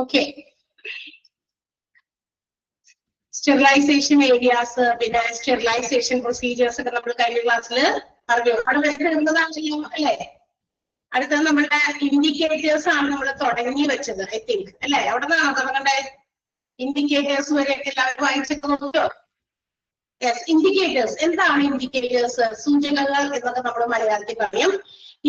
Okay. Sterilization areas, sterilization procedures ഒക്കെ നമ്മൾ കഴിഞ്ഞ ക്ലാസ്സിൽ പറഞ്ഞു. അവിടെ വരുന്നതാണല്ലോ അല്ലേ? അടുത്തത് നമ്മുടെ ഇൻഡിക്കേറ്റേഴ്സ് ആണ് നമ്മൾ തുടങ്ങി വെച്ചത്. ഐ തിങ്ക് അല്ലെ? അവിടെ നിന്നാണ് തുടങ്ങണ്ടേ? ഇൻഡിക്കേറ്റേഴ്സ് വരെയൊക്കെ എല്ലാവരും വായിച്ചൊക്കെ നോക്കിയോ? Yes, indicators. എന്താണ് ഇൻഡിക്കേറ്റേഴ്സ്? സൂചകങ്ങൾ എന്നൊക്കെ നമ്മൾ മലയാളത്തിൽ പറയും.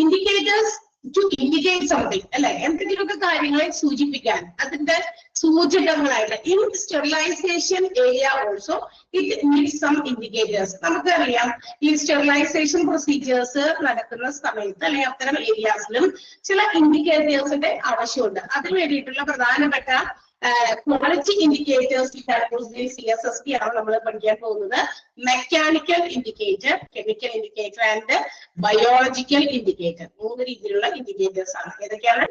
ഇൻഡിക്കേറ്റേഴ്സ് ടു ഇൻഡിക്കേറ്റ് സംതിങ് അല്ലെ? എന്തെങ്കിലുമൊക്കെ കാര്യങ്ങളെ സൂചിപ്പിക്കാൻ അതിന്റെ സൂചകങ്ങളായിട്ട്. In sterilisation area also it needs some indicators. നമുക്കറിയാം ഈ സ്റ്റെറിലൈസേഷൻ പ്രൊസീജിയേഴ്സ് നടക്കുന്ന സമയത്ത് അല്ലെങ്കിൽ അത്തരം ഏരിയാസിലും ചില ഇൻഡിക്കേറ്റേഴ്സിന്റെ ആവശ്യമുണ്ട്. അതിന് വേണ്ടിയിട്ടുള്ള പ്രധാനപ്പെട്ട ക്വാളിറ്റി ഇൻഡിക്കേറ്റേഴ്സ് CSSP ആണ് നമ്മൾ പഠിക്കാൻ പോകുന്നത്. Mechanical indicator, chemical indicator and biological indicator. 3 രീതിയിലുള്ള ഇൻഡിക്കേറ്റേഴ്സ് ആണ്. ഏതൊക്കെയാണ്?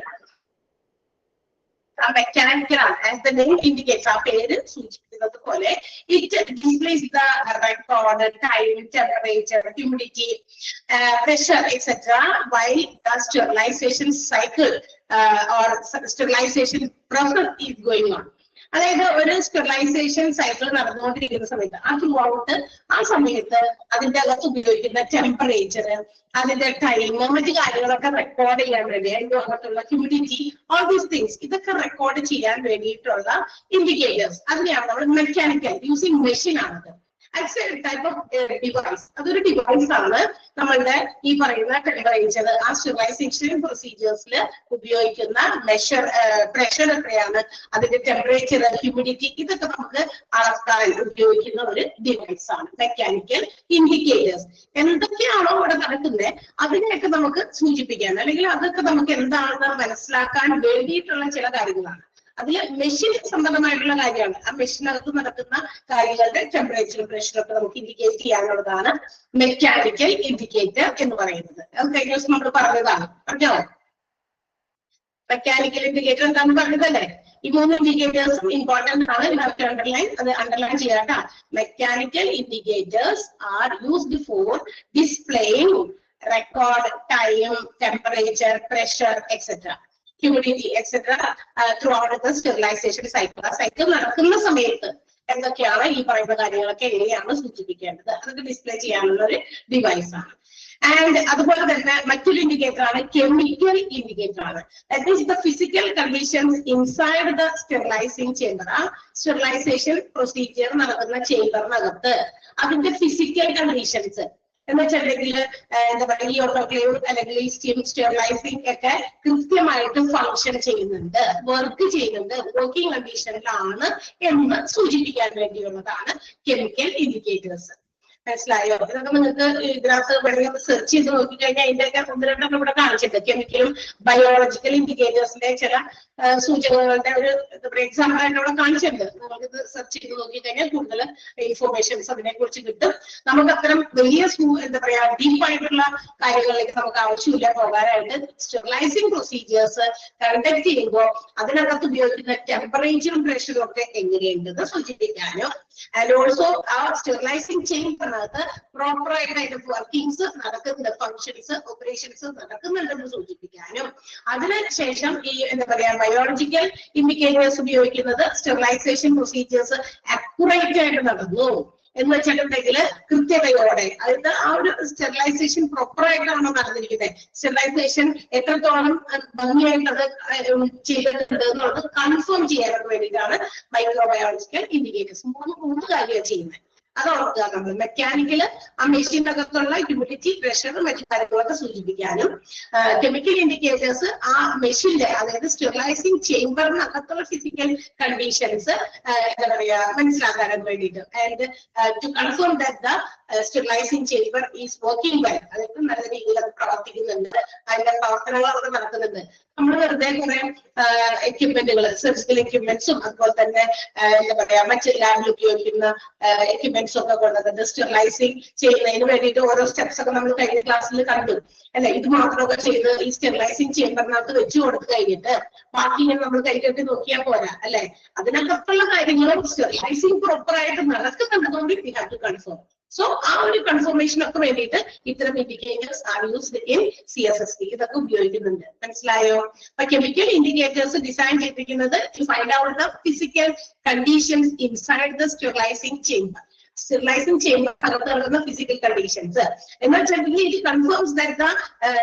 മെക്കാനിക്കൽ ആണ്. ആസ് ദ നെയിം ഇൻഡിക്കേറ്റ്സ്, ആ പേര് സൂചിപ്പിക്കുന്നത് പോലെ it displays the record, time, temperature, humidity, pressure, etc. while the sterilization cycle or sterilization process is going on. അതായത് ഒരു സ്റ്റെറിലൈസേഷൻ സൈക്കിൾ നടന്നുകൊണ്ടിരിക്കുന്ന സമയത്ത് ആ സമയത്ത് അതിന്റെ അകത്ത് ഉപയോഗിക്കുന്ന ടെമ്പറേച്ചർ, അതിന്റെ ടൈം, മറ്റു കാര്യങ്ങളൊക്കെ റെക്കോർഡ് ചെയ്യാൻ വേണ്ടി, അതിന്റെ അകത്തുള്ള ഹ്യൂമിഡിറ്റി, ഓൾ ദീസ് തിങ്സ് ഇതൊക്കെ റെക്കോർഡ് ചെയ്യാൻ വേണ്ടിയിട്ടുള്ള ഇൻഡിക്കേറ്റേഴ്സ്. അതിനെയാണ് നമ്മൾ മെക്കാനിക്കൽ യൂസിങ് മെഷീൻ ആണത്. Type of device. അതൊരു ഡിവൈസ് ആണ് നമ്മളുടെ ഈ പറയുന്ന ടെമ്പറേച്ചർ, ആ സ്റ്റെറിലൈസേഷൻ പ്രൊസീജിയേഴ്സിൽ ഉപയോഗിക്കുന്ന പ്രഷർ എത്രയാണ്, അതിന്റെ ടെമ്പറേച്ചർ, ഹ്യൂമിഡിറ്റി, ഇതൊക്കെ നമുക്ക് അളക്കാൻ ഉപയോഗിക്കുന്ന ഒരു ഡിവൈസ് ആണ് മെക്കാനിക്കൽ ഇൻഡിക്കേറ്റേഴ്സ്. എന്തൊക്കെയാണോ ഇവിടെ നടക്കുന്നത് അതിനെയൊക്കെ നമുക്ക് സൂചിപ്പിക്കാൻ, അല്ലെങ്കിൽ അതൊക്കെ നമുക്ക് എന്താണെന്ന് മനസ്സിലാക്കാൻ വേണ്ടിയിട്ടുള്ള ചില കാര്യങ്ങളാണ്. അതിൽ മെഷീൻ സംബന്ധമായിട്ടുള്ള കാര്യമാണ്. ആ മെഷീനകത്ത് നടക്കുന്ന കാര്യങ്ങളുടെ ടെമ്പറേച്ചറും പ്രഷറും ഒക്കെ നമുക്ക് ഇൻഡിക്കേറ്റ് ചെയ്യാനുള്ളതാണ് മെക്കാനിക്കൽ ഇൻഡിക്കേറ്റർ എന്ന് പറയുന്നത്. അത് കഴിഞ്ഞ ദിവസം നമ്മൾ പറഞ്ഞതാണ്. പറഞ്ഞോ? മെക്കാനിക്കൽ ഇൻഡിക്കേറ്റർ എന്താണെന്ന് പറഞ്ഞതല്ലേ? ഈ 3 ഇൻഡിക്കേറ്റേഴ്സും ഇമ്പോർട്ടന്റ് ആണ്. അത് അണ്ടർലൈൻ ചെയ്യാം. Mechanical indicators are used for displaying record, time, temperature, pressure, etcetera, humidity, etc. throughout the sterilization cycle. ആ സൈക്കിൾ നടക്കുന്ന സമയത്ത് എന്തൊക്കെയാണ് ഈ പറയുന്ന കാര്യങ്ങളൊക്കെ എങ്ങനെയാണ് സൂചിപ്പിക്കേണ്ടത്, അതൊക്കെ ഡിസ്പ്ലേ ചെയ്യാനുള്ള ഒരു ഡിവൈസ് ആണ്. ആൻഡ് അതുപോലെ തന്നെ മറ്റൊരു ഇൻഡിക്കേറ്റർ ആണ് കെമിക്കൽ ഇൻഡിക്കേറ്റർ ആണ്. That is the physical conditions inside the sterilising chamber. ആ സ്റ്റെറിലൈസേഷൻ പ്രൊസീജിയർ നടക്കുന്ന ചേംബറിനകത്ത് അതിന്റെ ഫിസിക്കൽ കണ്ടീഷൻസ് എന്ന് വെച്ചിട്ടുണ്ടെങ്കിൽ എന്താ പറയുക, ഈ ഓട്ടോക്ലേവ് അല്ലെങ്കിൽ ഈ സ്റ്റീം സ്റ്റെറിലൈസിംഗ് ഒക്കെ കൃത്യമായിട്ട് ഫങ്ഷൻ ചെയ്യുന്നുണ്ട്, വർക്ക് ചെയ്യുന്നുണ്ട്, വർക്കിംഗ് കണ്ടീഷനിലാണ് എന്ന് സൂചിപ്പിക്കാൻ വേണ്ടിയുള്ളതാണ് കെമിക്കൽ ഇൻഡിക്കേറ്റേഴ്സ്. മനസ്സിലായോ? ഇതൊക്കെ നിങ്ങൾക്ക് ഇതിനകത്ത് വേണമെങ്കിൽ സെർച്ച് ചെയ്ത് നോക്കിക്കഴിഞ്ഞാൽ അതിന്റെയൊക്കെ 1-2 ഇവിടെ കാണിച്ചിട്ടുണ്ട്. കെമിക്കലും ബയോളജിക്കൽ ഇൻഡിക്കേറ്റേഴ്സിന്റെ ചില സൂചകങ്ങളുടെ ഒരു എന്താ പറയുക എക്സാമ്പിൾ ആയിട്ട് ഇവിടെ കാണിച്ചിട്ടുണ്ട്. നമുക്കിത് സെർച്ച് ചെയ്ത് നോക്കിക്കഴിഞ്ഞാൽ കൂടുതൽ ഇൻഫോർമേഷൻസ് അതിനെ കുറിച്ച് കിട്ടും. നമുക്ക് അത്തരം വലിയ എന്താ പറയാ ഡീപ്പായിട്ടുള്ള കാര്യങ്ങളിലേക്ക് നമുക്ക് ആവശ്യമില്ല പോകാനായിട്ട്. സ്റ്റെറിലൈസിംഗ് പ്രൊസീജിയേഴ്സ് കണ്ടക്ട് ചെയ്യുമ്പോൾ അതിനകത്ത് ഉപയോഗിക്കുന്ന ടെമ്പറേച്ചറും പ്രഷറും ഒക്കെ എങ്ങനെയുണ്ടെന്ന് സൂചിപ്പിക്കാനും, ആൻഡ് ഓൾസോ ആ സ്റ്റെറിലൈസിംഗ് ചേംബറിനകത്ത് പ്രോപ്പർ ആയിട്ട് അതിന്റെ വർക്കിംഗ്സ് നടക്കുന്നുണ്ട്, ഫങ്ഷൻസ്, ഓപ്പറേഷൻസ് നടക്കുന്നുണ്ടെന്ന് സൂചിപ്പിക്കാനും, അതിനുശേഷം ഈ എന്താ പറയാ ബയോളജിക്കൽ ഇൻഡിക്കേറ്റേഴ്സ് ഉപയോഗിക്കുന്നത് സ്റ്റെറിലൈസേഷൻ പ്രൊസീജിയേഴ്സ് അക്യുറേറ്റ് ആയിട്ട് നടന്നു എന്ന് വെച്ചിട്ടുണ്ടെങ്കിൽ കൃത്യതയോടെ, അതായത് ആ ഒരു സ്റ്റെറിലൈസേഷൻ പ്രോപ്പർ ആയിട്ടാണോ നടന്നിരിക്കുന്നത്, സ്റ്റെറിലൈസേഷൻ എത്രത്തോളം ഭംഗിയായിട്ട് അത് ചെയ്തിട്ടുണ്ട് എന്നുള്ളത് കൺഫേം ചെയ്യാനൊക്കെ വേണ്ടിയിട്ടാണ് മൈക്രോബയോളജിക്കൽ ഇൻഡിക്കേറ്റേഴ്സ്. 3 കാര്യമാണ് ചെയ്യുന്നത്. അത് ഓർക്കുക. നമ്മൾ മെക്കാനിക്കല് ആ മെഷീനകത്തുള്ള ഹ്യൂമിഡിറ്റി, പ്രഷർ, മറ്റു കാര്യങ്ങളൊക്കെ സൂചിപ്പിക്കാനും, കെമിക്കൽ ഇൻഡിക്കേറ്റേഴ്സ് ആ മെഷീന്റെ അതായത് സ്റ്റെറിലൈസിംഗ് ചേംബറിനകത്തുള്ള ഫിസിക്കൽ കണ്ടീഷൻസ് എന്താ പറയാ മനസ്സിലാക്കാനും വേണ്ടിയിട്ട്, and to confirm that the sterilising chamber is working well, അതായത് നല്ല രീതിയിൽ അത് പ്രവർത്തിക്കുന്നുണ്ട്, അതിന്റെ പ്രവർത്തനങ്ങളൊക്കെ നടക്കുന്നുണ്ട്. നമ്മൾ വെറുതെ കുറെ എക്യുപ്മെന്റുകൾ, സർജിക്കൽ എക്യുപ്മെന്റ്സും അതുപോലെ തന്നെ എന്താ പറയാ മറ്റ് ലാബിൽ ഉപയോഗിക്കുന്ന എക്യുപ്മെന്റ്സ് ഒക്കെ കൊണ്ടുവന്നത് സ്റ്റെറിലൈസിംഗ് ചെയ്യുന്നതിന് വേണ്ടിയിട്ട് ഓരോ സ്റ്റെപ്സ് ഒക്കെ നമ്മൾ കഴിഞ്ഞ ക്ലാസ്സിൽ കണ്ടു അല്ലെ. ഇത് മാത്രമൊക്കെ ചെയ്ത് ഈ സ്റ്റെറിലൈസിംഗ് ചേംബറിനകത്ത് വെച്ച് കൊടുത്തു കഴിഞ്ഞിട്ട് ബാക്കി നമ്മൾ കൈകെട്ടി നോക്കിയാൽ പോരാ അല്ലെ. അതിനകത്തുള്ള കാര്യങ്ങളും സ്റ്റെറിലൈസിംഗ് പ്രോപ്പർ ആയിട്ട് നടക്കുന്നുണ്ടെന്നുകൊണ്ട് we have to confirm. So our confirmation of the indicators are used in CSSP. But chemical indicators are designed to find out the physical conditions inside the sterilizing chamber. Sterilizing chamber the physical conditions. And it confirms that the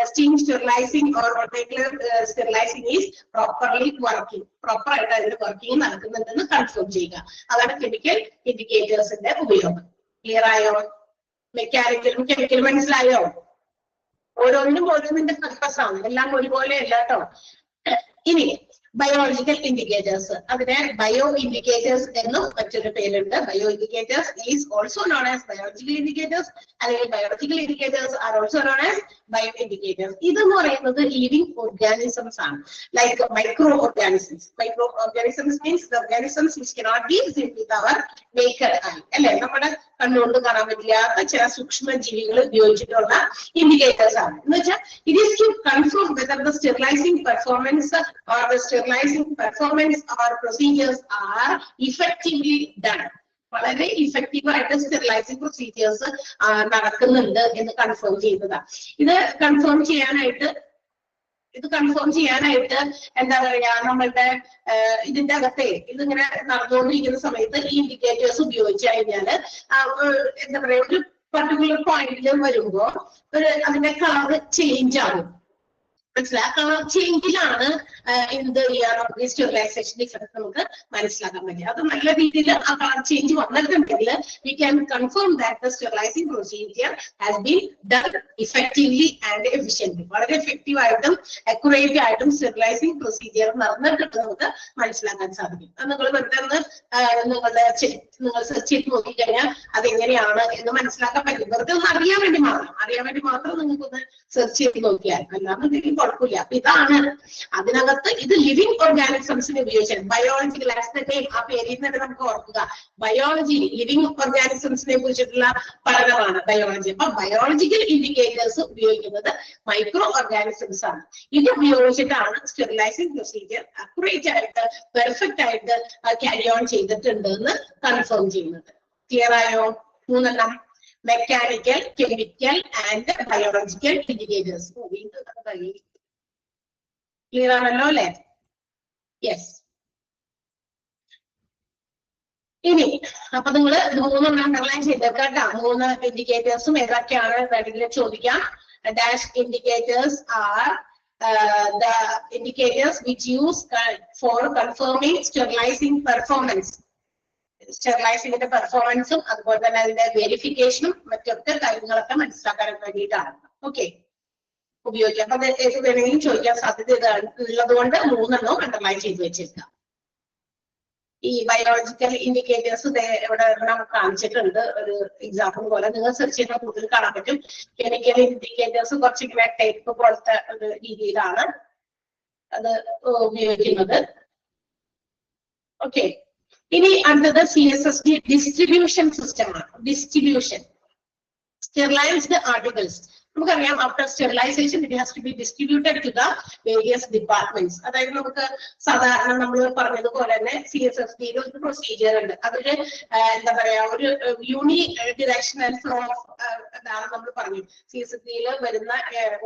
steam sterilizing or regular sterilizing is properly working. Proper working confirm chemical indicators in the clear ayo? Mechanical, chemical മനസ്സിലായോ? ഓരോന്നിനും ഓരോന്നിന്റെ purpose ആണ്. എല്ലാം ഒരുപോലെ അല്ല കേട്ടോ. ഇനി biological indicators, അതിനെ bio indicators എന്നും മറ്റൊരു പേരുണ്ട്. Bio indicators is also known as biological indicators, അല്ലെങ്കിൽ biological indicators are also known as bio indicators. ഇതെന്ന് പറയുന്നത് ലിവിംഗ് ഓർഗാനിസംസ് ആണ്, like micro organisms. Micro organisms means the organisms which cannot be seen with our naked eye, അല്ലെ, നമ്മുടെ കണ്ണുകൊണ്ട് കാണാൻ പറ്റില്ലാത്ത ചില സൂക്ഷ്മ ജീവികൾ ഉപയോഗിച്ചിട്ടുള്ള ഇൻഡിക്കേറ്റേഴ്സ് ആണ്. എന്ന് വെച്ചാൽ it is to confirm whether the sterilising performance or the sterilising performance or procedures are effectively done. വളരെ ഇഫക്റ്റീവ് ആയിട്ട് സ്റ്റെറിലൈസിംഗ് പ്രൊസീജിയേഴ്സ് നടക്കുന്നുണ്ട് എന്ന് കൺഫേം ചെയ്യുന്നതാണ്. ഇത് കൺഫേം ചെയ്യാനായിട്ട് എന്താ പറയാ, നമ്മളുടെ ഇതിന്റെ അകത്തെ ഇതിങ്ങനെ നടന്നുകൊണ്ടിരിക്കുന്ന സമയത്ത് ഈ ഇൻഡിക്കേറ്റേഴ്സ് ഉപയോഗിച്ചു കഴിഞ്ഞാൽ എന്താ പറയാ, ഒരു പർട്ടിക്കുലർ പോയിന്റിൽ വരുമ്പോ അതിന്റെ കളർ ചേഞ്ച് ആകും. മനസ്സിലായി? കളർ ചേഞ്ചിലാണ് എന്ത് ചെയ്യാൻ നമുക്ക് സ്റ്റെറിലൈസേഷൻ ഡിഫറൻസ് നമുക്ക് മനസ്സിലാക്കാൻ പറ്റും. അത് നല്ല രീതിയിൽ ആ കളർ ചേഞ്ച് വന്നിട്ടുണ്ടെങ്കിൽ we can confirm that the sterilising procedure has been done effectively and efficiently. വളരെ എഫക്റ്റീവ് ആയിട്ടും അക്യുറേറ്റ് ആയിട്ടും സ്റ്റെറിലൈസിംഗ് പ്രൊസീജിയർ നടന്നിട്ടുണ്ട് നമുക്ക് മനസ്സിലാക്കാൻ സാധിക്കും. അത് നിങ്ങൾ പെട്ടെന്ന് നിങ്ങൾ സെർച്ച് ചെയ്ത് നോക്കിക്കഴിഞ്ഞാൽ അതെങ്ങനെയാണ് എന്ന് മനസ്സിലാക്കാൻ പറ്റും. വെറുതെ ഒന്ന് അറിയാൻ വേണ്ടി മാത്രം നിങ്ങൾക്കൊന്ന് സെർച്ച് ചെയ്ത് നോക്കിയാൽ, അല്ലാതെ കുഴപ്പമില്ല. അപ്പൊ ഇതാണ് അതിനകത്ത് ഇത് ലിവിംഗ് ഓർഗാനിസംസിനെ ഉപയോഗിച്ചാൽ ബയോളജിക്കൽ ആ പേരിൽ തന്നെ നമുക്ക് ഓർക്കുക. ബയോളജി ലിവിംഗ് ഓർഗാനിസംസിനെ കുറിച്ചിട്ടുള്ള പഠനമാണ് ബയോളജി. അപ്പൊ ബയോളജിക്കൽ ഇൻഡിക്കേറ്റേഴ്സ് ഉപയോഗിക്കുന്നത് മൈക്രോ ഓർഗാനിസംസ് ആണ്. ഇത് ഉപയോഗിച്ചിട്ടാണ് സ്റ്റെറിലൈസിംഗ് പ്രൊസീജിയർ അക്യുറേറ്റ് ആയിട്ട് പെർഫെക്റ്റ് ആയിട്ട് ക്യാരി ഓൺ ചെയ്തിട്ടുണ്ട് എന്ന് കൺഫേം ചെയ്യുന്നത്. ക്ലിയർ ആയോ? 3 mechanical, chemical and biological indicators. Clear ആണല്ലോ അല്ലെ? യെസ്. ഇനി അപ്പൊ നിങ്ങൾ 3 അണ്ടർലൈൻ ചെയ്തേക്കാം. 3 ഇൻഡിക്കേറ്റേഴ്സും ഏതൊക്കെയാണ് വേണമെങ്കിൽ ചോദിക്കാം. Dash indicators R the indicators which use for confirming sterilizing performance. സ്റ്റെറിലൈസിംഗിന്റെ പെർഫോമൻസും അതുപോലെ തന്നെ അതിന്റെ വെരിഫിക്കേഷനും മറ്റൊക്കെ കാര്യങ്ങളൊക്കെ മനസ്സിലാക്കാൻ വേണ്ടിയിട്ടാണ്. ഓക്കെ, ഉപയോഗിക്കാം. അപ്പൊ അത് ഏത് വേണമെങ്കിലും ചോദിക്കാൻ സാധ്യത ഉള്ളത് കൊണ്ട് 3 അണ്ടർലൈൻ ചെയ്ത് വെച്ചേക്കാം. ഈ ബയോളജിക്കൽ ഇൻഡിക്കേറ്റേഴ്സ് ഇവിടെ നമുക്ക് കാണിച്ചിട്ടുണ്ട് ഒരു എക്സാമ്പിൾ പോലെ. നിങ്ങൾ സെർച്ച് ചെയ്യുന്ന കൂടുതൽ കാണാൻ പറ്റും. കെമിക്കൽ ഇൻഡിക്കേറ്റേഴ്സ് കുറച്ചിങ്ങനെ ടൈപ്പ് പോലത്തെ ഒരു രീതിയിലാണ് അത് ഉപയോഗിക്കുന്നത്. ഓക്കെ, ഇനി അടുത്തത് CSSD ഡിസ്ട്രിബ്യൂഷൻ സിസ്റ്റം ആണ്. Distribution sterilised articles. നമുക്കറിയാം, after sterilisation it has to be distributed to the various departments. അതായത് നമുക്ക് സാധാരണ നമ്മൾ പറഞ്ഞതുപോലെ തന്നെ CSSD ഒരു പ്രൊസീജിയർ ഉണ്ട്. അതൊരു എന്താ പറയാ, ഒരു യൂണി ഡിറക്ഷണൽ ഫ്ലോ എന്നാണ് നമ്മൾ പറഞ്ഞു. CSSD വരുന്ന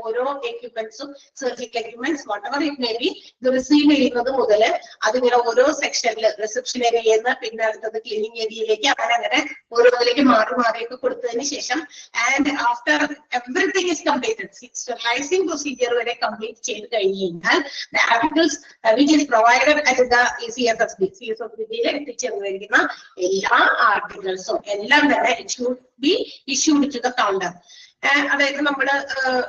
ഓരോ എക്യുപ്മെന്റ്സും, surgical equipments whatever it may be, ഇത് റിസീവ് ചെയ്യുന്നത് മുതൽ അതിങ്ങനെ ഓരോ സെക്ഷനിൽ റിസപ്ഷൻ ഏരിയയിൽ നിന്ന് പിന്നെ അടുത്തത് ക്ലീനിങ് ഏരിയയിലേക്ക് അങ്ങനെ ഓരോന്നിലേക്ക് മാറിയൊക്കെ കൊടുത്തതിന് ശേഷം and after everything is completed, sterilizing procedure വരെ complete ചെയ്ത് കഴിഞ്ഞാൽ the articles which is provided at the CSSD യിൽ എത്തിച്ചേർന്നിരിക്കുന്ന എല്ലാ ആർട്ടിക്കിൾസും എല്ലാം തന്നെ it should be issued to the counter. അതായത് നമ്മള്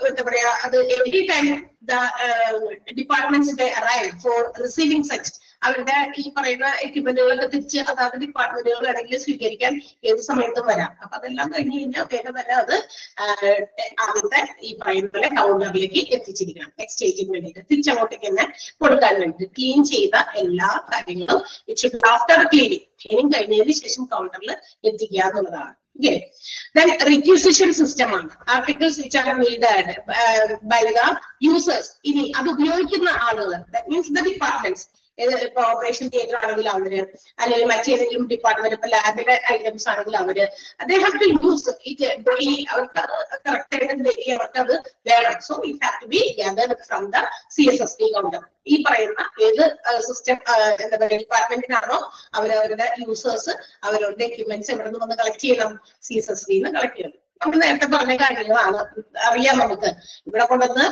എന്താ പറയാ, അത് every time the departments they arrive for receiving such അവരുടെ ഈ പറയുന്ന എക്യുപ്മെന്റുകളൊക്കെ തിരിച്ച് അതാത് ഡിപ്പാർട്ട്മെന്റുകൾ വേണമെങ്കിൽ സ്വീകരിക്കാൻ ഏത് സമയത്തും വരാം. അപ്പൊ അതെല്ലാം കഴിഞ്ഞ് കഴിഞ്ഞാൽ വേഗം തന്നെ അത് ആദ്യത്തെ ഈ പറയുന്ന പോലെ കൗണ്ടറിലേക്ക് എത്തിച്ചിരിക്കണം. എക്സ്ചേഞ്ചിന് വേണ്ടിയിട്ട് തിരിച്ചങ്ങോട്ടേക്ക് തന്നെ കൊടുക്കാൻ വേണ്ടി ക്ലീൻ ചെയ്ത എല്ലാ കാര്യങ്ങളും ആഫ്റ്റർ ക്ലീനിങ് കഴിഞ്ഞതിന് ശേഷം കൗണ്ടറിൽ എത്തിക്കുക എന്നുള്ളതാണ്. Okay. Then requisition system ആണ്. Articles which are needed by the users. ഇനി അത് ഉപയോഗിക്കുന്ന ആളുകൾ, that means the departments. ഇപ്പൊ ഓപ്പറേഷൻ തിയേറ്റർ ആണെങ്കിൽ അവര്, അല്ലെങ്കിൽ മറ്റേതെങ്കിലും ഡിപ്പാർട്ട്മെന്റ്, ഇപ്പൊ ലാബിലെ ഐറ്റംസ് ആണെങ്കിൽ അവര്, they have to use it daily. അവർക്ക് കറക്റ്റ് ആയിട്ട് ഡെയിലി അവർക്ക് അത് വേണം. So it have to be gathered from the CSSD counter. ഈ പറയുന്ന ഏത് സിസ്റ്റം എന്താ പറയുക ഡിപ്പാർട്ട്മെന്റിനാണോ അവരവരുടെ യൂസേഴ്സ് അവരവരുടെ എക്യുപ്മെന്റ്സ് എവിടെ നിന്ന് വന്ന് കളക്ട് ചെയ്യണം, CSSD കളക്ട് ചെയ്യണം. നമ്മൾ നേരത്തെ പറഞ്ഞ കാര്യങ്ങളാണ്, അറിയാം നമുക്ക്. ഇവിടെ കൊണ്ടുവന്ന്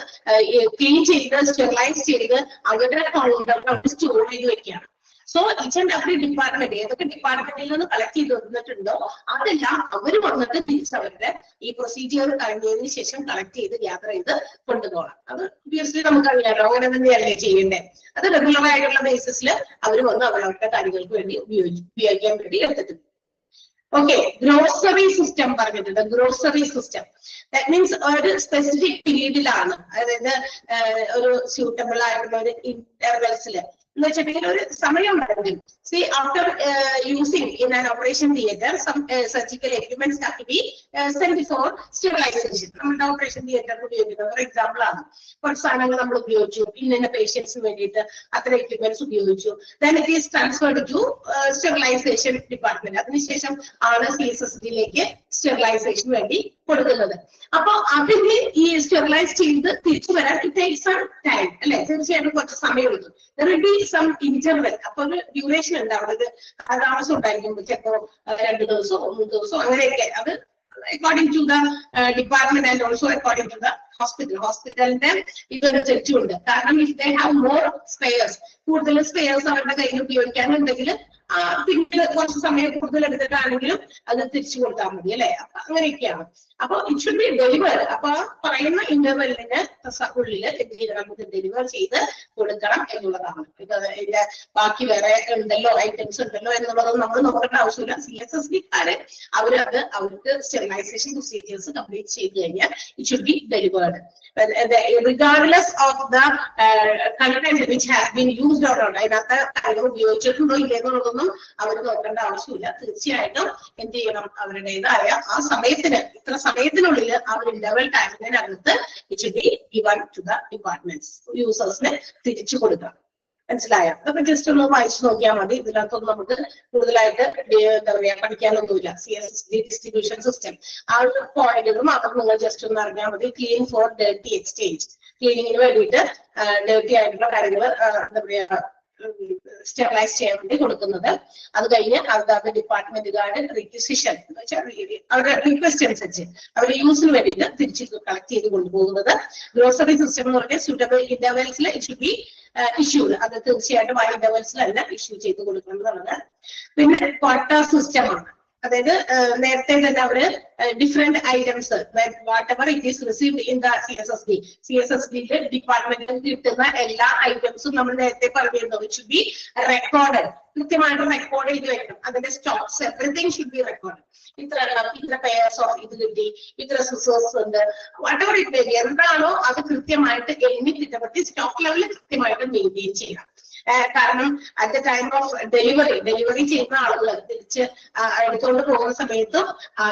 ക്ലീൻ ചെയ്ത് സ്റ്റെറിലൈസ് ചെയ്ത് അവരുടെ കൗണ്ടറിൽ സ്റ്റോർ ചെയ്ത് വെക്കുകയാണ്. So each and every department ഏതൊക്കെ ഡിപ്പാർട്ട്മെന്റിൽ നിന്ന് കളക്ട് ചെയ്ത് വന്നിട്ടുണ്ടോ അതെല്ലാം അവർ വന്നിട്ട് തിരിച്ചവരുടെ ഈ പ്രൊസീജിയർ കഴിഞ്ഞതിന് ശേഷം കളക്ട് ചെയ്ത് ഗ്യാദർ ചെയ്ത് കൊണ്ടുപോകണം. അത് ഒബ്വിയസ്ലി നമുക്കറിയാലോ, അങ്ങനെ തന്നെയല്ലേ ചെയ്യേണ്ടത്. അത് റെഗുലർ ആയിട്ടുള്ള ബേസിസിൽ അവർ വന്ന് അവരവരുടെ കാര്യങ്ങൾക്ക് വേണ്ടി ഉപയോഗിക്കാൻ വേണ്ടി എടുത്തിട്ടുണ്ട്. ഓക്കെ, ഗ്രോസറി സിസ്റ്റം പറഞ്ഞിട്ടുണ്ട്. ഗ്രോസറി സിസ്റ്റം ദാറ്റ് മീൻസ് ഒരു സ്പെസിഫിക് പീരീഡിലാണ്, അതായത് ഒരു സ്യൂട്ടബിൾ ആയിട്ടുള്ള ഒരു ഇന്റർവെൽസില് എന്ന് വെച്ചിട്ടുണ്ടെങ്കിൽ ഒരു സമയം ഉണ്ടാകും. See, after using in an operation theatre, some surgical equipments have to be sent for sterilization. നമ്മുടെ ഓപ്പറേഷൻ തിയേറ്ററിൽ ഉപയോഗിക്കുന്നത് ഫോർ എക്സാമ്പിൾ ആണ്. കുറച്ച് സാധനങ്ങൾ നമ്മൾ ഉപയോഗിച്ചു, ഇന്ന പേഷ്യൻസിന് വേണ്ടിയിട്ട് അത്ര എക്യുപ്മെന്റ്സ് ഉപയോഗിച്ചു. Then it is transferred to sterilization department. അതിനുശേഷം ആണ് CSSD സ്റ്റെറിലൈസേഷൻ വേണ്ടി കൊടുക്കുന്നത്. അപ്പൊ അതിന് ഈ സ്റ്റെറിലൈസ് ചെയ്ത് തിരിച്ചു വരാൻ ഇറ്റ് ടേക്സ് സം ടൈം അല്ലെ, തീർച്ചയായിട്ടും കുറച്ച് സമയം എടുക്കും. There will be some interval. അപ്പൊ ഒരു ഡ്യൂറേഷൻ ഉണ്ട് അവിടെ, താമസം ഉണ്ടായിരിക്കും. ചിലപ്പോ 2 ദിവസമോ 3 ദിവസമോ അങ്ങനെയൊക്കെ. അത് according to the department and also according to the hospital. ഹോസ്പിറ്റലിന്റെ ഇതൊരു തെറ്റുണ്ട്. കാരണം if they have more spares, കൂടുതൽ സ്പെയർസ് അവരുടെ കയ്യിൽ ഉപയോഗിക്കാനുണ്ടെങ്കിൽ പിന്നീട് കുറച്ച് സമയം കൂടുതൽ എടുത്തിട്ടാണെങ്കിലും അത് തിരിച്ചു കൊടുത്താൽ മതി അല്ലെ. അപ്പൊ അങ്ങനെയൊക്കെയാണ്. അപ്പൊ ഇറ്റ് ഷുഡ് ബി ഡെലിവർ. അപ്പൊ പറയുന്ന ഇന്റർവെല്ലിന് ഉള്ളിൽ നമുക്ക് ഡെലിവർ ചെയ്ത് കൊടുക്കണം എന്നുള്ളതാണ്. ഇതിന്റെ ബാക്കി വേറെ ഉണ്ടല്ലോ, ഐറ്റംസ് ഉണ്ടല്ലോ എന്നുള്ളതൊന്നും നമ്മൾ നോക്കേണ്ട ആവശ്യമില്ല. CSSD-ക്കാര് അവർക്ക് സ്റ്റെറിലൈസേഷൻ പ്രൊസീജിയേഴ്സ് കംപ്ലീറ്റ് ചെയ്ത് കഴിഞ്ഞാൽ it should be delivered regardless of the content which has been used or not. അതിനകത്ത് കാര്യങ്ങൾ ഉപയോഗിച്ചിട്ടുണ്ടോ ഇല്ലെന്നുള്ളതൊന്നും അവർ നോക്കേണ്ട ആവശ്യമില്ല. തീർച്ചയായിട്ടും എന്ത് ചെയ്യണം, അവരുടേതായ ആ സമയത്തിന്, ഇത്ര സമയത്തിനുള്ളിൽ ആ ഒരു ഇന്റർവൽ ടൈമിനകത്ത് it should be given to the departments, യൂസേഴ്സിന് തിരിച്ചു കൊടുക്കാം. മനസ്സിലായോ? അതൊക്കെ ജസ്റ്റ് ഒന്ന് വായിച്ചു നോക്കിയാൽ മതി. ഇതിനകത്തൊന്നും നമുക്ക് കൂടുതലായിട്ട് എന്താ പറയാ പഠിക്കാനൊന്നുമില്ല. CSSD ഡിസ്ട്രിബ്യൂഷൻ സിസ്റ്റം ആ ഒരു പോയിന്റുകൾ മാത്രം നിങ്ങൾ ജസ്റ്റ് ഒന്ന് അറിഞ്ഞാൽ മതി. ക്ലീൻ ഫോർ ഡേർട്ടി എക്സ്ചേഞ്ച്, ക്ലീനിങ്ങിന് വേണ്ടിയിട്ട് ഡേർട്ടി ആയിട്ടുള്ള കാര്യങ്ങൾ എന്താ പറയാ സ്റ്റെറിലൈസ് ചെയ്യാൻ വേണ്ടി കൊടുക്കുന്നത്. അത് കഴിഞ്ഞ് അതാത് ഡിപ്പാർട്ട്മെന്റുകാരുടെ റിക്വസിഷൻ അവരുടെ റിക്വസ്റ്റ് അനുസരിച്ച് അവരുടെ യൂസിന് വേണ്ടിയിട്ട് തിരിച്ച് കളക്ട് ചെയ്ത് കൊണ്ടുപോകുന്നത്. ഗ്രോസറി സിസ്റ്റം എന്ന് പറഞ്ഞാൽ സ്യൂട്ടബിൾ ഇന്റർവെൽസിൽ ഇറ്റ് ഷുഡ് ബി ഇഷ്യൂഡ്. അത് തീർച്ചയായിട്ടും ആ ഇന്റർവെൽസിലല്ല ഇഷ്യൂ ചെയ്ത് കൊടുക്കേണ്ടതാണ്. പിന്നെ ക്വാട്ട സിസ്റ്റമാണ്. അതായത് നേരത്തെ തന്നെ അവര് different items whatever it is received in the CSSD ഡിപ്പാർട്ട്മെന്റിൽ കിട്ടുന്ന എല്ലാ ഐറ്റംസും നമ്മൾ നേരത്തെ പറഞ്ഞിരുന്നു. It should be record. കൃത്യമായിട്ട് റെക്കോർഡ് ചെയ്ത് വെക്കണം. അതിന്റെ stocks everything should be record. ഇത്ര പേഴ്സ് ഓഫ് ഇത് കിട്ടി, ഇത്ര സിസേഴ്സ് ഉണ്ട്, whatever it may be, എന്താണോ അത് കൃത്യമായിട്ട് എണ്ണി തിട്ടപ്പെട്ട് സ്റ്റോക്ക് ലെവലിൽ കൃത്യമായിട്ട് മെയിൻറ്റെയിൻ ചെയ്യണം. കാരണം at the time of delivery ചെയ്യുന്ന ആളുകൾ തിരിച്ച് എടുത്തുകൊണ്ട് പോകുന്ന സമയത്തും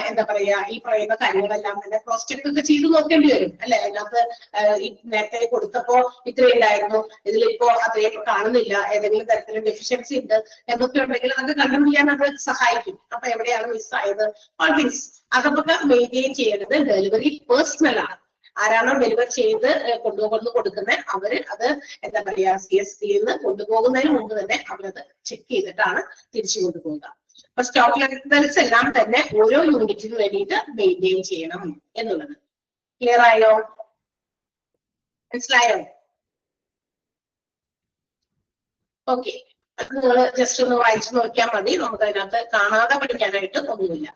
എന്താ പറയാ ഈ പറയുന്ന കാര്യങ്ങളെല്ലാം തന്നെ ക്രോസ് ചെക്ക് ഒക്കെ ചെയ്ത് നോക്കേണ്ടി വരും അല്ലെ. അതിനകത്ത് നേരത്തെ കൊടുത്തപ്പോ ഇത്രയുണ്ടായിരുന്നു, ഇതിലിപ്പോ അത്രയും കാണുന്നില്ല, ഏതെങ്കിലും തരത്തിലുള്ള ഡെഫിഷ്യൻസി ഉണ്ട് എന്നൊക്കെ ഉണ്ടെങ്കിൽ അതൊക്കെ കണ്ടുപിടിക്കാൻ അത് സഹായിക്കും. അപ്പൊ എവിടെയാണ് മിസ്സായത്, ഓൾ മീൻസ് അതൊക്കെ മെയിൻറ്റെയിൻ ചെയ്യേണ്ടത് ഡെലിവറി പേഴ്സണൽ ആണ്. ആരാണോ ഡെലിവർ ചെയ്ത് കൊടുക്കുന്നത് അവര് അത് എന്താ പറയാ CSSD-യിൽ നിന്ന് കൊണ്ടുപോകുന്നതിന് മുമ്പ് തന്നെ അവരത് ചെക്ക് ചെയ്തിട്ടാണ് തിരിച്ചു കൊണ്ടുപോകുക. അപ്പൊ സ്റ്റോക്ക് ലെവൽസ് എല്ലാം തന്നെ ഓരോ യൂണിറ്റിന് വേണ്ടിയിട്ട് മെയിൻറ്റെയിൻ ചെയ്യണം എന്നുള്ളത്. ക്ലിയർ ആയോ? മനസ്സിലായോ? ഓക്കെ, നിങ്ങൾ ജസ്റ്റ് ഒന്ന് വായിച്ചു നോക്കിയാൽ മതി. നമുക്ക് അതിനകത്ത് കാണാതെ പഠിക്കാനായിട്ട് ഒന്നുമില്ല.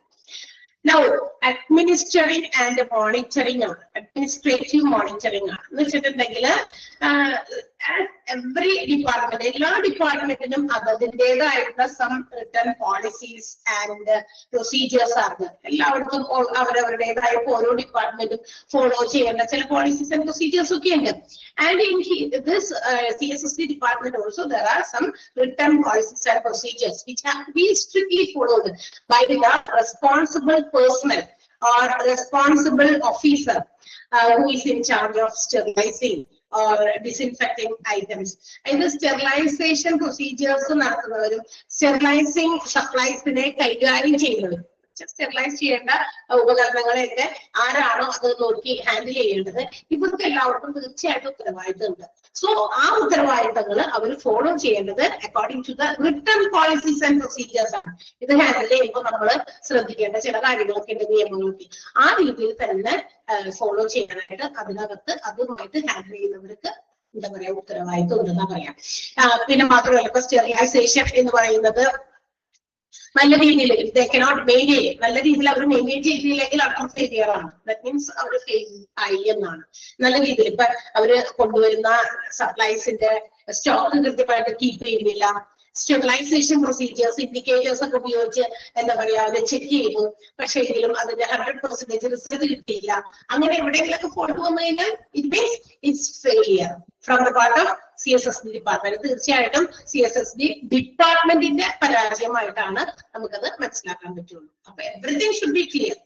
Now, administering and monitoring ആണ്. അഡ്മിനിസ്ട്രേറ്റീവ് മോണിറ്ററിംഗ് ആണ് എന്ന് വെച്ചിട്ടുണ്ടെങ്കിൽ എവറി ഡിപ്പാർട്ട്മെന്റ്, എല്ലാ ഡിപ്പാർട്ട്മെന്റിനും അതിൻ്റെതായിട്ടുള്ള some written policies and procedures ആണ്. എല്ലാവർക്കും അവരവരുടേതായ ഓരോ ഡിപ്പാർട്ട്മെന്റും ഫോളോ ചെയ്യേണ്ട ചില പോളിസീസ് ആൻഡ് പ്രൊസീജിയേഴ്സ് ഒക്കെ ഉണ്ട്. And in this CSSD department also there are some written policies and procedures which have to be strictly followed by the responsible personnel or responsible officer who is in charge of sterilizing or disinfecting items. And the sterilization procedures നടത്തുന്നവരും sterilizing supplies നെ കൈകാര്യം ചെയ്യുന്നവരും sterilise ചെയ്യേണ്ട ഉപകരണങ്ങളെയൊക്കെ ആരാണോ അത് നോക്കി handle ചെയ്യേണ്ടത് ഇവർക്ക് എല്ലാവർക്കും തീർച്ചയായിട്ടും ഉത്തരവാദിത്തമുണ്ട്. സോ ആ ഉത്തരവാദിത്തങ്ങൾ അവർ ഫോളോ ചെയ്യേണ്ടത് according to the written policies and procedures ആണ്. ഇത് ഹാൻഡിൽ ചെയ്യുമ്പോൾ നമ്മൾ ശ്രദ്ധിക്കേണ്ട ചില കാര്യങ്ങളൊക്കെ ഉണ്ട്, നിയമങ്ങളൊക്കെ ആ രീതിയിൽ തന്നെ ഫോളോ ചെയ്യാനായിട്ട് അതിനകത്ത് അതുമായിട്ട് ഹാൻഡിൽ ചെയ്യുന്നവർക്ക് എന്താ പറയാ ഉത്തരവാദിത്തം ഉണ്ടെന്നാ പറയാം. പിന്നെ മാത്രമല്ല ഇപ്പൊ സ്റ്റെറിലൈസേഷൻ എന്ന് പറയുന്നത് നല്ല രീതിയിൽ they cannot maintain, നല്ല രീതിയിൽ അവർ മെയിൻറ്റെയിൻ ചെയ്തില്ലെങ്കിൽ അവർ ഫെയിലിയർ ആണ്. ദാറ്റ് മീൻസ് അവർ ഫെയിൽ ആയി എന്നാണ്. നല്ല രീതിയിൽ ഇപ്പൊ അവര് കൊണ്ടുവരുന്ന സപ്ലൈസിന്റെ സ്റ്റോക്ക് കൃത്യമായിട്ട് കീപ്പ് ചെയ്യുന്നില്ല, സ്റ്റെറിലൈസേഷൻ പ്രൊസീജിയേഴ്സ് ഇൻഡിക്കേറ്റേഴ്സ് ഒക്കെ ഉപയോഗിച്ച് എന്താ പറയാ അത് ചെക്ക് ചെയ്തു, പക്ഷേ എങ്കിലും അതിന്റെ 100% റിസൾട്ട് കിട്ടിയില്ല. അങ്ങനെ എവിടെയെങ്കിലൊക്കെ ഫോൾട്ട് വന്നു കഴിഞ്ഞാൽ it means it's failure from the part of CSSD department. തീർച്ചയായിട്ടും CSSD ഡിപ്പാർട്ട്മെന്റിന്റെ പരാജയമായിട്ടാണ് നമുക്കത് മനസ്സിലാക്കാൻ പറ്റുള്ളൂ. അപ്പൊ എവറിത്തിങ് ഷുഡ് ബി ക്ലിയർ.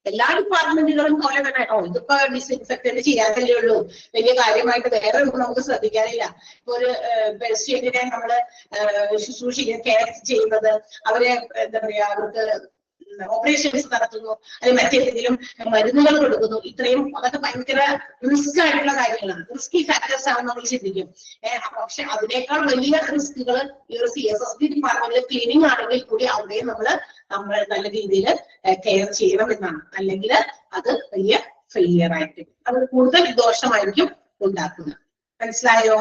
എല്ലാ ഡിപ്പാർട്ട്മെന്റുകളും പോലെ തന്നെ ഇതിപ്പോ ഡിസ്ഇൻഫെക്റ്റന്റ് ചെയ്യാനല്ലേ ഉള്ളൂ, വലിയ കാര്യമായിട്ട് വേറെ ഒന്നും നമുക്ക് ശ്രദ്ധിക്കാനില്ല. ഇപ്പൊ ഒരു പേഷ്യന്റിനെ നമ്മള് ശുശ്രൂഷിക്കാൻ കെയർ ചെയ്യുന്നത്, അവരെ എന്താ പറയാ അവർക്ക് ഓപ്പറേഷൻസ് നടത്തുന്നു, അല്ലെങ്കിൽ മറ്റേതെങ്കിലും മരുന്നുകൾ കൊടുക്കുന്നു, ഇത്രയും അതൊക്കെ ഭയങ്കര റിസ്ക് ആയിട്ടുള്ള കാര്യങ്ങളാണ്, റിസ്കി ഫാക്ടേഴ്സ് ആണ് നമ്മൾ ചിന്തിക്കും. പക്ഷെ അതിനേക്കാൾ വലിയ റിസ്കുകൾ ഈ ഒരു CSSD ഡിപ്പാർട്ട്മെന്റിൽ ക്ലീനിങ് ആണെങ്കിൽ കൂടി അവിടെയും നമ്മൾ നല്ല രീതിയിൽ കെയർ ചെയ്യണം എന്നാണ്. അല്ലെങ്കിൽ അത് വലിയ ഫെയിലിയർ ആയിരിക്കും, അത് കൂടുതൽ ദോഷമായിരിക്കും ഉണ്ടാക്കുന്നത്. മനസ്സിലായോ?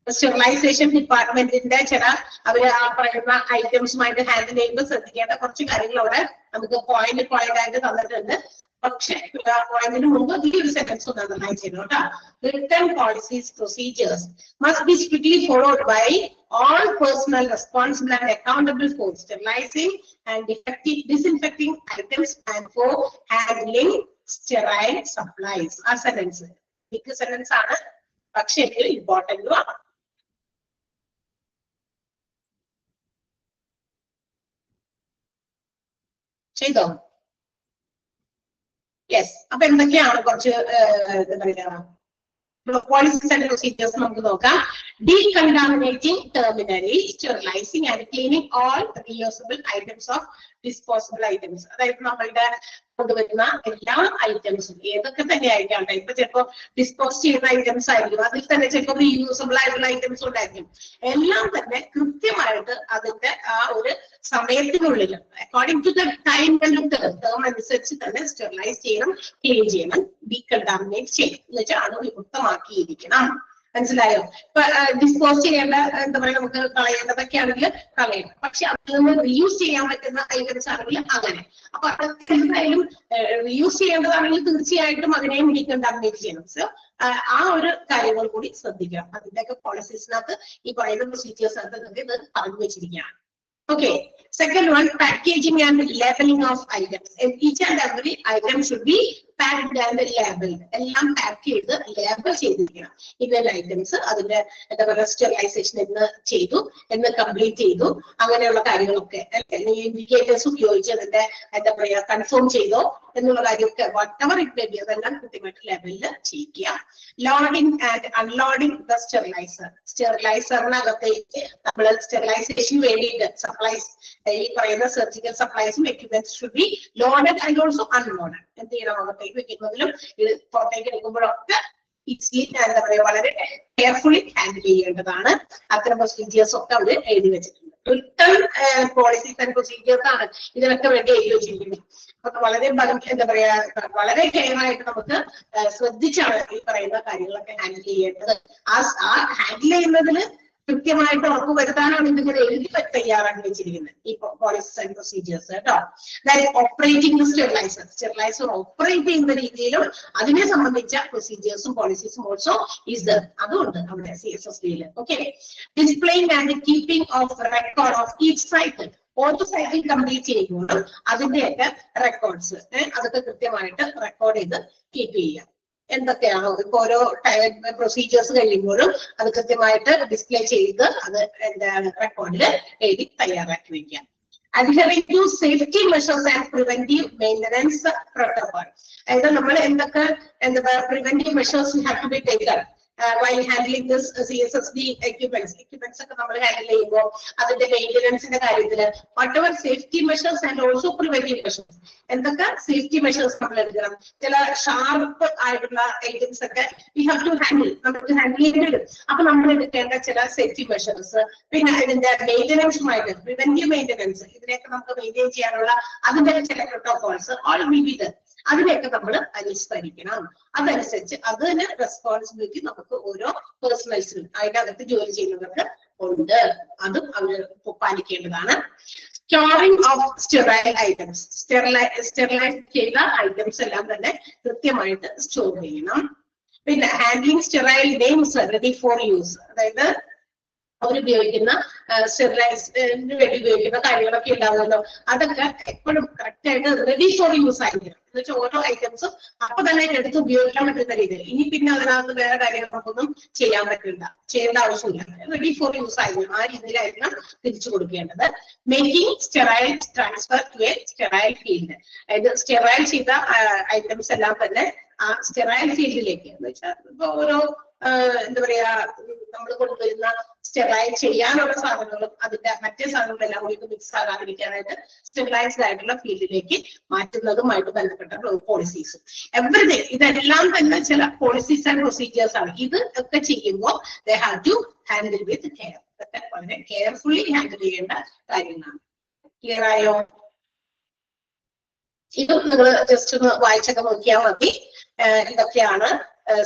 സ്റ്റെറിലൈസേഷൻ ഡിപ്പാർട്ട്മെന്റിന്റെ ചില അവര് ആ പറയുന്ന ഐറ്റംസുമായിട്ട് ഹാൻഡിൽ ചെയ്യുമ്പോൾ ശ്രദ്ധിക്കേണ്ട കുറച്ച് കാര്യങ്ങൾ അവിടെ നമുക്ക് പോയിന്റ് ആയിട്ട് തന്നിട്ടുണ്ട്. പക്ഷെ പോയിന്റിന് മുമ്പ് ഈ ഒരു സെന്റൻസ് ഒന്ന് അണ്ടർലൈൻ ചെയ്യണം കേട്ടോ. Written policies procedures must be strictly followed by all personnel responsible and accountable for sterilizing and disinfecting items and for handling sterile supplies. ആ സെന്റൻസ് ബിഗ് സെന്റൻസ് ആണ്, പക്ഷെ ഇമ്പോർട്ടന്റും ആണ്. ചെയ്തോ? യെസ്. അപ്പൊ എന്തൊക്കെയാണ് കുറച്ച് എന്താ പറയാ policies and procedures നമുക്ക് നോക്കാം. Decontaminating terminally, sterilizing and cleaning all reusable items of disposable items. അതായത് നമ്മളുടെ കൊണ്ടുവരുന്ന എല്ലാ ഐറ്റംസും ഏതൊക്കെ തന്നെ ആയിക്കാട്ടെ, ഇപ്പൊ ചിലപ്പോ ഡിസ്പോസ് ചെയ്യുന്ന ഐറ്റംസ് ആയിരിക്കും, അതിൽ തന്നെ ചിലപ്പോൾ റീയൂസബിൾ ആയിട്ടുള്ള ഐറ്റംസ് ഉണ്ടായിരിക്കും. എല്ലാം തന്നെ കൃത്യമായിട്ട് അതിന്റെ ആ ഒരു സമയത്തിനുള്ളിൽ according to the time term അനുസരിച്ച് തന്നെ സ്റ്റെറിലൈസ് ചെയ്യണം, ക്ലീൻ ചെയ്യണം, ഡീകണ്ടാമിനേറ്റ് ചെയ്യണം, എന്നുവെച്ചാൽ അത് വിമുക്തമാക്കിയിരിക്കണം. മനസ്സിലായോ? ഇപ്പൊ ഡിസ്പോസ് ചെയ്യേണ്ട എന്താ പറയാ നമുക്ക് കളയേണ്ടതൊക്കെ ആണെങ്കിൽ കളയണം, പക്ഷെ അതിൽ നിന്ന് റീയൂസ് ചെയ്യാൻ പറ്റുന്ന ഐറ്റംസ് ആണെങ്കിൽ അങ്ങനെ. അപ്പൊ അതൊക്കെ എന്തായാലും റീയൂസ് ചെയ്യേണ്ടതാണെങ്കിൽ തീർച്ചയായിട്ടും അതിനെയും ഡീകണ്ടാമിനേറ്റ് ചെയ്യണം. സോ ആ ഒരു കാര്യങ്ങൾ കൂടി ശ്രദ്ധിക്കണം. അതിന്റെയൊക്കെ പോളിസീസിനകത്ത് ഈ പറയുന്ന പ്രൊസീജിയേഴ്സിനകത്ത് നിങ്ങൾക്ക് ഇത് പറഞ്ഞു വെച്ചിരിക്കുകയാണ്. Okay. Second one, packaging and labeling of items. Each and every item should be packed and labeled. എല്ലാം പാക്ക് ചെയ്ത് ലേബൽ ചെയ്തിരിക്കണം. ഇന്ന ഐറ്റംസ് അതിന്റെ എന്താ പറയുക സ്റ്റെറിലൈസേഷൻ എന്ന് ചെയ്തു, എന്ന് കംപ്ലീറ്റ് ചെയ്തു, അങ്ങനെയുള്ള കാര്യങ്ങളൊക്കെ ഇൻഡിക്കേറ്റേഴ്സ് ഉപയോഗിച്ച് അതിന്റെ എന്താ പറയുക കൺഫേം ചെയ്തോ എന്നുള്ള കാര്യമൊക്കെ whatever it may be അതെല്ലാം കൃത്യമായിട്ട് ലെവലിൽ ചെയ്യിക്കുക. Loading and unloading the steriliser. സ്റ്റെറിലൈസറിനകത്തേക്ക് നമ്മൾ സ്റ്റെറിലൈസേഷന് വേണ്ടിയിട്ട് സപ്ലൈസ് ഈ പറയുന്ന സർജിക്കൽ സപ്ലൈസും equipments should be loaded and also unloaded. എന്ത് ചെയ്യണം? അകത്തേക്ക് വെക്കുന്നതിലും ഇത് പുറത്തേക്ക് എടുക്കുമ്പോഴൊക്കെ എന്താ പറയുക വളരെ കെയർഫുള്ളി ഹാൻഡിൽ ചെയ്യേണ്ടതാണ്. അത്തരം പ്രൊസീജിയേഴ്സ് ഒക്കെ അവർ എഴുതി വെച്ചിട്ടുണ്ട്. റിട്ടേൺ പോളിസീസ് ആൻഡ് പ്രൊസീജിയേഴ്സ് ആണ് ഇതിനൊക്കെ വേണ്ടി എഴുതി വെച്ചിരിക്കുന്നത്. അപ്പൊ വളരെ എന്താ പറയാ വളരെ കെയറായിട്ട് നമുക്ക് ശ്രദ്ധിച്ചാണ് ഈ പറയുന്ന കാര്യങ്ങളൊക്കെ ഹാൻഡിൽ ചെയ്യേണ്ടത്. ആ ഹാൻഡിൽ ചെയ്യുന്നതിന് കൃത്യമായിട്ട് ഉറപ്പ് വരുത്താനാണ് ഇതിങ്ങനെ എഴുതി തയ്യാറാക്കി വെച്ചിരിക്കുന്നത് ഈ പോളിസീസ് ആൻഡ് പ്രൊസീജിയേഴ്സ് കേട്ടോ. ഓപ്പറേറ്റിംഗ് സ്റ്റെറിലൈസർ ഓപ്പറേറ്റ് ചെയ്യുന്ന രീതിയിലും അതിനെ സംബന്ധിച്ച പ്രൊസീജിയേഴ്സും പോളിസീസും ഓൾസോ ഈസ് അതുകൊണ്ട് അവിടെ CSSD-യിൽ. Okay. Displaying and keeping of record of each cycle. ഓരോ സൈക്കിൾ കംപ്ലീറ്റ് ചെയ്യുമ്പോഴും അതിന്റെയൊക്കെ റെക്കോർഡ്സ് അതൊക്കെ കൃത്യമായിട്ട് റെക്കോർഡ് ചെയ്ത് കീപ്പ് ചെയ്യുക. എന്തൊക്കെയാണോ ഇപ്പൊ ഓരോ പ്രൊസീജിയേഴ്സ് കഴിയുമ്പോഴും അത് കൃത്യമായിട്ട് ഡിസ്പ്ലേ ചെയ്ത് അത് എന്താണ് റെക്കോർഡിൽ എഴുതി തയ്യാറാക്കി വെക്കാം. Adhering to safety measures and preventive maintenance protocol. അതായത് നമ്മൾ എന്തൊക്കെ എന്താ preventive measures have to be taken. while handling this CSSD equipments ഒക്കെ നമ്മൾ ഹാൻഡിൽ ചെയ്യുമ്പോൾ അതിന്റെ മെയിൻ്റെനൻസിന്റെ കാര്യത്തിൽ whatever safety measures and also preventive measures എന്തൊക്കെ സേഫ്റ്റി മെഷേഴ്സ് നമ്മൾ എടുക്കണം. ചില ഷാർപ്പ് ആയിട്ടുള്ള ഐറ്റംസ് ഒക്കെ we have to handle, നമുക്ക് ഹാൻഡിൽ ചെയ്യേണ്ടി വരും. അപ്പൊ നമ്മൾ എടുക്കേണ്ട ചില സേഫ്റ്റി മെഷേഴ്സ്, പിന്നെ ഇതിന്റെ മെയിൻ്റെനൻസുമായിട്ട് പ്രിവെന്റീവ് മെയിൻ്റെനൻസ്, ഇതിനെയൊക്കെ നമുക്ക് മെയിൻറ്റെയിൻ ചെയ്യാനുള്ള അതിന്റെ ചില protocols all will be there. അതിനെയൊക്കെ നമ്മൾ അനുസരിക്കണം. അതനുസരിച്ച് അതിന് റെസ്പോൺസിബിലിറ്റി നമുക്ക് ഓരോ പേഴ്സണൽസിനും അതിനകത്ത് ജോലി ചെയ്യുന്നവർക്ക് ഉണ്ട്. അതും അവർ പാലിക്കേണ്ടതാണ്. Storing of sterile items, sterilise ചെയ്ത ഐറ്റംസ് എല്ലാം തന്നെ കൃത്യമായിട്ട് സ്റ്റോർ ചെയ്യണം. പിന്നെ handling sterile names ready for use, അതായത് അവരുപയോഗിക്കുന്ന സ്റ്റെറിലൈസിന് വേണ്ടി ഉപയോഗിക്കുന്ന കാര്യങ്ങളൊക്കെ ഉണ്ടാവുമല്ലോ, അതൊക്കെ എപ്പോഴും കറക്റ്റ് ആയിട്ട് റെഡി ഫോർ യൂസ് ആയിരിക്കണം. എന്ന് വെച്ചാൽ ഓരോ ഐറ്റംസും അപ്പൊ തന്നെ എടുത്ത് ഉപയോഗിക്കാൻ പറ്റുന്ന രീതിയിൽ, ഇനി പിന്നെ അതിനകത്ത് വേറെ കാര്യങ്ങൾ നമുക്കൊന്നും ചെയ്യേണ്ട ആവശ്യമില്ല. റെഡി ഫോർ യൂസ് ആയിരിക്കണം, ആ രീതിയിലായിരിക്കണം തിരിച്ചു കൊടുക്കേണ്ടത്. Making sterile transfer to a sterile field, അതായത് സ്റ്റെറൈൽ ചെയ്ത ഐറ്റംസ് എല്ലാം തന്നെ ആ സ്റ്റെറൈൽ ഫീൽഡിലേക്ക്, എന്ന് വെച്ചാൽ ഇപ്പൊ ഓരോ എന്താ പറയാ നമ്മൾ കൊണ്ടുവരുന്ന സ്റ്റെറൈൽ ചെയ്യാനുള്ള സാധനങ്ങളും അതിന്റെ മറ്റേ സാധനങ്ങളെല്ലാം കൂടി മിക്സ് ആകാതിരിക്കാനായിട്ട് സ്റ്റെറിലൈസ്ഡ് ആയിട്ടുള്ള ഫീൽഡിലേക്ക് മാറ്റുന്നതുമായിട്ട് ബന്ധപ്പെട്ട പോളിസീസും എവറിഥിങ്, ഇതെല്ലാം തന്നെ ചില പോളിസീസ് ആൻഡ് പ്രൊസീജിയേഴ്സ് ആണ്. ഇത് ഒക്കെ ചെയ്യുമ്പോൾ they have to handle with care, ഇതൊക്കെ വളരെ കെയർഫുള്ളി ഹാൻഡിൽ ചെയ്യേണ്ട കാര്യങ്ങളാണ്. ക്ലിയർ ആയോ? ഇത് നിങ്ങൾ ജസ്റ്റ് ഒന്ന് വായിച്ചൊക്കെ നോക്കിയാൽ മതി. എന്തൊക്കെയാണ്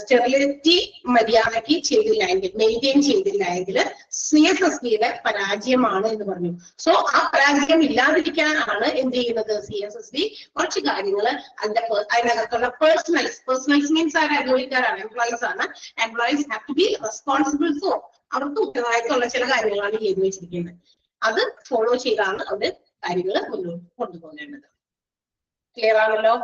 സ്റ്റെറിലിറ്റി മര്യാദയ്ക്ക് ചെയ്തില്ലെങ്കിൽ, മെയിൻറ്റെയിൻ ചെയ്തില്ലെങ്കിൽ CSSBയുടെ പരാജയമാണ് എന്ന് പറഞ്ഞു. സോ ആ പരാജയം ഇല്ലാതിരിക്കാനാണ് എന്ത് ചെയ്യുന്നത് CSSB കുറച്ച് കാര്യങ്ങൾ അതിനകത്തുള്ള പേഴ്സണൽസ് മീൻസ് ആരാ? ജോലിക്കാരാണ്, എംപ്ലോയീസ് ആണ്. Employees have to be responsible for, അവർക്ക് ഉത്തരവാദിത്തമുള്ള ചില കാര്യങ്ങളാണ് ചെയ്തു വെച്ചിരിക്കുന്നത്. അത് ഫോളോ ചെയ്താണ് അവർ കാര്യങ്ങൾ മുന്നോട്ട് കൊണ്ടുപോകേണ്ടത്. ക്ലിയർ ആണല്ലോ?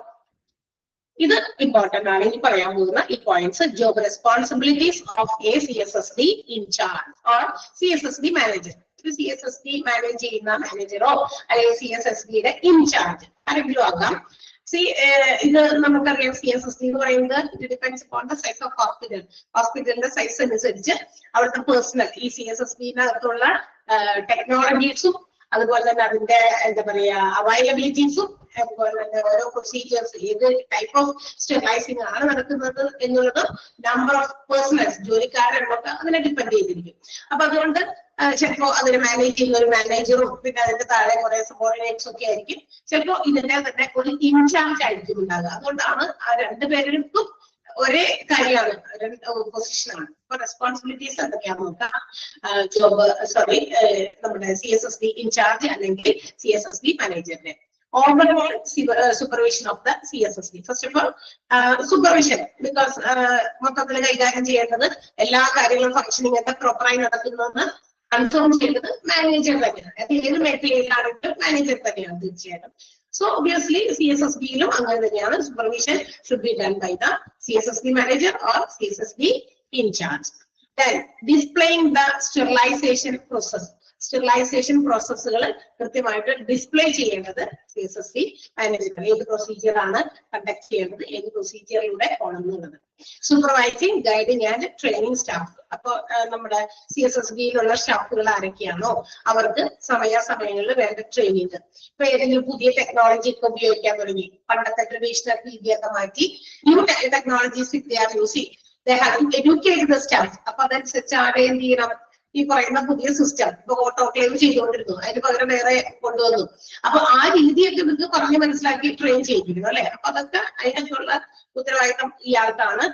ഇത് ഇമ്പോർട്ടന്റ് ആണ്. ഇനി പറയാൻ പോകുന്ന ഈ points, job responsibilities of a CSSB incharge or CSSB manager. CSSB manage ചെയ്യുന്ന മാനേജറോ അല്ലെങ്കിൽ CSSBയുടെ ഇൻചാർജ് ആരെങ്കിലും ആകാം. ഇത് നമുക്കറിയാം, CSSB എന്ന് പറയുന്നത് it depends on the size of hospital. ഹോസ്പിറ്റലിന്റെ സൈസ് അനുസരിച്ച് അവിടുത്തെ പേഴ്സണൽ ഈ CSSBനകത്തുള്ള ടെക്നോളജീസും അതുപോലെ തന്നെ അതിന്റെ എന്താ പറയാ അവൈലബിലിറ്റീസും അതുപോലെ തന്നെ ഓരോ പ്രൊസീജിയേഴ്സ്, ഏത് ടൈപ്പ് ഓഫ് സ്റ്റെറിലൈസിംഗ് ആണ് നടക്കുന്നത് എന്നുള്ളത് നമ്പർ ഓഫ് പേഴ്സണൽസ്, ജോലിക്കാരെണ്ണമൊക്കെ അതിനെ ഡിപ്പെൻഡ് ചെയ്തിരിക്കും. അപ്പൊ അതുകൊണ്ട് ചിലപ്പോ അതിനെ മാനേജ് ചെയ്യുന്ന ഒരു മാനേജറും പിന്നെ അതിന്റെ താഴെ കുറെ സബോർഡിനേറ്റ്സ് ഒക്കെ ആയിരിക്കും. ചിലപ്പോ ഇതിന്റെ തന്നെ ഒരു ഇൻചാർജ് ആയിരിക്കും ഉണ്ടാകുക. അതുകൊണ്ടാണ് ആ രണ്ടുപേർക്കും ഒരേ കാര്യമാണ്, പൊസിഷനാണ്. അപ്പൊ റെസ്പോൺസിബിലിറ്റീസ് എന്തൊക്കെയാണെന്ന് നോക്കാം. നമ്മുടെ CSSB ഇൻചാർജ് അല്ലെങ്കിൽ CSSB മാനേജറിന്റെ overall supervision of the CSSB. First of all supervision, because മൊത്തത്തിൽ കൈകാര്യം ചെയ്യേണ്ടത് എല്ലാ കാര്യങ്ങളും ഫംഗ്ഷനിങ് ഒക്കെ പ്രോപ്പറായി നടക്കുന്നതെന്ന് കൺഫേം ചെയ്യേണ്ടത് മാനേജർ തന്നെയാണ്. അത് ഏത് മേഖലയിലാണെങ്കിലും മാനേജർ തന്നെയാണ് തീർച്ചയായിട്ടും. So obviously CSSBയിലും അങ്ങനെ തന്നെയാണ്. Supervision should be done by the CSSB manager or CSSB in charge. Then displaying the sterilization process. Sterilisation പ്രോസസ്സുകൾ കൃത്യമായിട്ട് ഡിസ്പ്ലേ ചെയ്യേണ്ടത് CSSB മാനേജർ. ഏത് പ്രൊസീജിയർ ആണ് കണ്ടക്ട് ചെയ്യേണ്ടത്, ഏത് പ്രൊസീജിയറിലൂടെ പോകണം എന്നുള്ളത്. Supervising, guiding and training staff. അപ്പൊ നമ്മുടെ CSSBയിലുള്ള സ്റ്റാഫുകൾ ആരൊക്കെയാണോ അവർക്ക് സമയാസമയങ്ങളിൽ വേണ്ട ട്രെയിനിങ്. ഇപ്പൊ ഏതെങ്കിലും പുതിയ ടെക്നോളജി ഒക്കെ ഉപയോഗിക്കാൻ തുടങ്ങി, പണ്ടത്തെ ട്രഡീഷണൽ രീതിയൊക്കെ മാറ്റി new technologies using, they have to educate the staff. അപ്പൊ അതനുസരിച്ച് ആരെ എന്ത് ചെയ്യണം, ഈ പറയുന്ന പുതിയ സിസ്റ്റം ഇപ്പൊ ഓട്ടോക്ലേവ് ചെയ്തുകൊണ്ടിരുന്നു, അതിന് പകരം വേറെ കൊണ്ടുവന്നു. അപ്പൊ ആ രീതിയൊക്കെ നിങ്ങൾക്ക് പറഞ്ഞ് മനസ്സിലാക്കി ട്രെയിൻ ചെയ്യിപ്പിക്കുന്നു അല്ലെ. അപ്പൊ അതൊക്കെ അതിനൊക്കെയുള്ള ഉത്തരവാദിത്തം ഇയാൾക്കാണ്.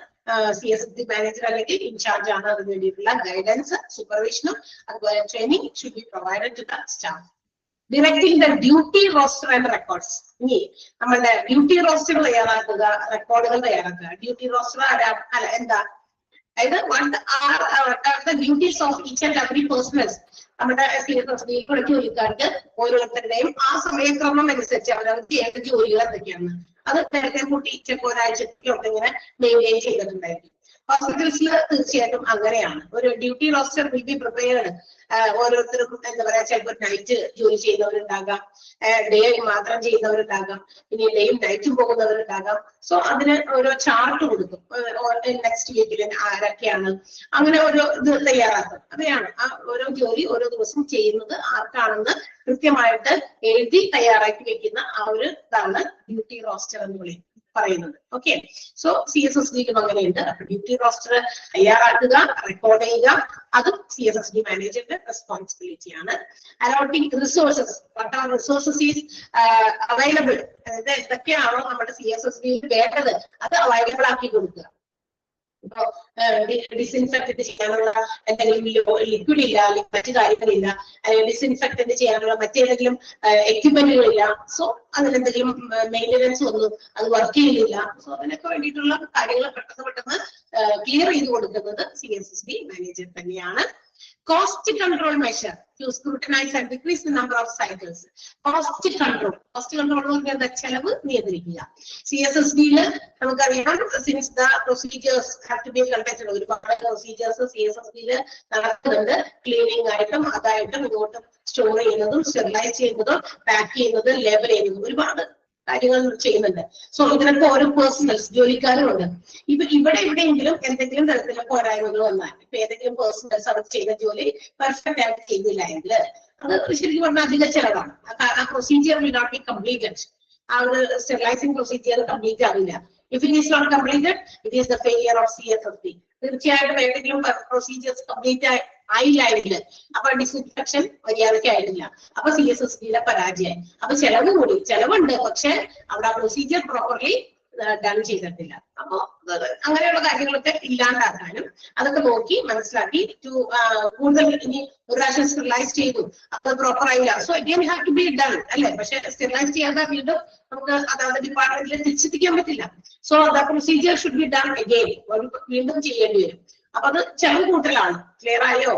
CSSB മാനേജർ അല്ലെങ്കിൽ ഇൻചാർജ് ആണ്. അതിന് വേണ്ടിയിട്ടുള്ള ഗൈഡൻസ്, സൂപ്പർവിഷനും അതുപോലെ training should be provided to the staff. Directing the duty roster and records. ഇനി നമ്മളുടെ ഡ്യൂട്ടി റോസ്റ്റർ തയ്യാറാക്കുക, റെക്കോർഡുകൾ തയ്യാറാക്കുക. ഡ്യൂട്ടി റോസ്റ്റർ അല്ല എന്താ, അതായത് what are the duties of each and every personnel. നമ്മുടെ CSSB ജോലിക്കാർക്ക് ഓരോരുത്തരുടെയും ആ സമയക്രമം അനുസരിച്ച് അവരവർക്ക് ചെയ്യേണ്ട ജോലികൾ എന്തൊക്കെയാണ് അത് നേരത്തെ കൂട്ടി ഒരാഴ്ചയ്ക്കൊക്കെ ഇങ്ങനെ മെയിൻറ്റെയിൻ ചെയ്തിട്ടുണ്ടായിരിക്കും. ഹോസ്പിറ്റൽസിൽ തീർച്ചയായിട്ടും അങ്ങനെയാണ്. ഒരു duty roster will be prepared. ഓരോരുത്തർക്കും എന്താ പറയാ, ചിലപ്പോൾ നൈറ്റ് ജോലി ചെയ്യുന്നവരുണ്ടാകാം, ഡേ മാത്രം ചെയ്യുന്നവരുണ്ടാകാം, ഇനി ഡേയും നൈറ്റും പോകുന്നവരുണ്ടാകാം. സോ അതിന് ഓരോ ചാർട്ട് കൊടുക്കും, നെക്സ്റ്റ് വീക്കിൽ ആരൊക്കെയാണ്, അങ്ങനെ ഓരോ ഇത് തയ്യാറാക്കും. അതെയാണ് ആ ഓരോ ജോലി ഓരോ ദിവസം ചെയ്യുന്നത് ആർക്കാണെന്ന് കൃത്യമായിട്ട് എഴുതി തയ്യാറാക്കി വെക്കുന്ന ആ ഒരു ഇതാണ് ഡ്യൂട്ടി റോസ്റ്റർ എന്ന് പറയുന്നത്. ഓക്കെ, സോ CSSD-ക്കും അങ്ങനെയുണ്ട്. ഡ്യൂട്ടി റോസ്റ്റർ തയ്യാറാക്കുക, റെക്കോർഡ് ചെയ്യുക, അതും CSSD മാനേജറുടെ റെസ്പോൺസിബിലിറ്റി ആണ്. Allotting resources, what are resources is available, അതായത് എന്തൊക്കെയാണോ നമ്മുടെ CSSD-യിൽ വേണ്ടത് അത് അവൈലബിൾ ആക്കി കൊടുക്കുക. ഇപ്പൊ ഡിസിൻഫെക്ട് ചെയ്യാനുള്ള എന്തെങ്കിലും ലിക്വിഡ് ഇല്ല, അല്ലെങ്കിൽ മറ്റു കാര്യങ്ങളില്ല, അല്ലെങ്കിൽ ഡിസിൻഫെക്ടന്റ് ചെയ്യാനുള്ള മറ്റേതെങ്കിലും എക്യുപ്മെന്റുകളില്ല, സോ അതിലെന്തെങ്കിലും മെയിൻ്റനൻസ് ഒന്നും അത് വർക്ക് ചെയ്യുന്നില്ല. സോ അതിനൊക്കെ വേണ്ടിയിട്ടുള്ള കാര്യങ്ങൾ പെട്ടെന്ന് ക്ലിയർ ചെയ്ത് കൊടുക്കുന്നത് CSSD മാനേജർ തന്നെയാണ്. Cost control measure to scrutinize and decrease the number of cycles. Cost control എന്ന് പറഞ്ഞാൽ ചെലവ് നിയന്ത്രിക്കുക. CSSD-യിൽ നമുക്കറിയാം, since the procedures have to be conducted, ഒരുപാട് procedures CSSD-യിൽ നടക്കുന്നുണ്ട്. ക്ലീനിങ് ആയിട്ടും അതായിട്ടും ഇങ്ങോട്ട് സ്റ്റോർ ചെയ്യുന്നതും സ്റ്റെറിലൈസ് ചെയ്യുന്നതും പാക്ക് ചെയ്യുന്നതും ലേബൽ ചെയ്യുന്നതും ഒരുപാട് കാര്യങ്ങൾ ചെയ്യുന്നുണ്ട്. സോ ഇതിനൊക്കെ ഓരോ പേഴ്സണൽസ്, ജോലിക്കാരും ഉണ്ട്. ഇവിടെ എവിടെയെങ്കിലും എന്തെങ്കിലും തരത്തിലുള്ള പോരായ്മകൾ വന്നാൽ, ഇപ്പൊ ഏതെങ്കിലും പേഴ്സണൽസ് അവർ ചെയ്ത ജോലി പെർഫെക്റ്റ് ആയിട്ട് ചെയ്തില്ല എങ്കിൽ അത് ശരിക്കും പറഞ്ഞാൽ അധിക ചെലവാണ്. ആ procedure will not be completed. ആ ഒരു സ്റ്റെറിലൈസിംഗ് പ്രൊസീജിയർ കംപ്ലീറ്റ് ആവില്ല. If it is not completed, it is the failure of CSSD. തീർച്ചയായിട്ടും ഏതെങ്കിലും പ്രൊസീജിയേഴ്സ് കംപ്ലീറ്റ് ആയില്ലെങ്കിൽ അപ്പൊ ഡിസിൻഫെക്ഷൻ മര്യാദയ്ക്ക് ആയിട്ടില്ല, അപ്പൊ CSSD-യിലെ പരാജയം. അപ്പൊ ചെലവുണ്ട്, പക്ഷെ അവിടെ ആ പ്രൊസീജിയർ പ്രോപ്പർലി ഡൺ ചെയ്തിട്ടില്ല. അപ്പൊ അങ്ങനെയുള്ള കാര്യങ്ങളൊക്കെ ഇല്ലാണ്ടാക്കാനും അതൊക്കെ നോക്കി മനസ്സിലാക്കി കൂടുതൽ ഇനി ഒരു പ്രാവശ്യം സ്റ്റെറിലൈസ് ചെയ്തു അത് പ്രോപ്പർ ആയില്ല, so again have to be done അല്ലെ. പക്ഷെ സ്റ്റെറിലൈസ് ചെയ്യാതെ വീണ്ടും നമുക്ക് അതായത് ഡിപ്പാർട്ട്മെന്റിൽ തിരിച്ചെത്തിക്കാൻ പറ്റില്ല. So the procedure should be done again, വീണ്ടും ചെയ്യേണ്ടി വരും. അപ്പൊ അത് ചെലവ് കൂട്ടലാണ്. ക്ലിയർ ആയോ?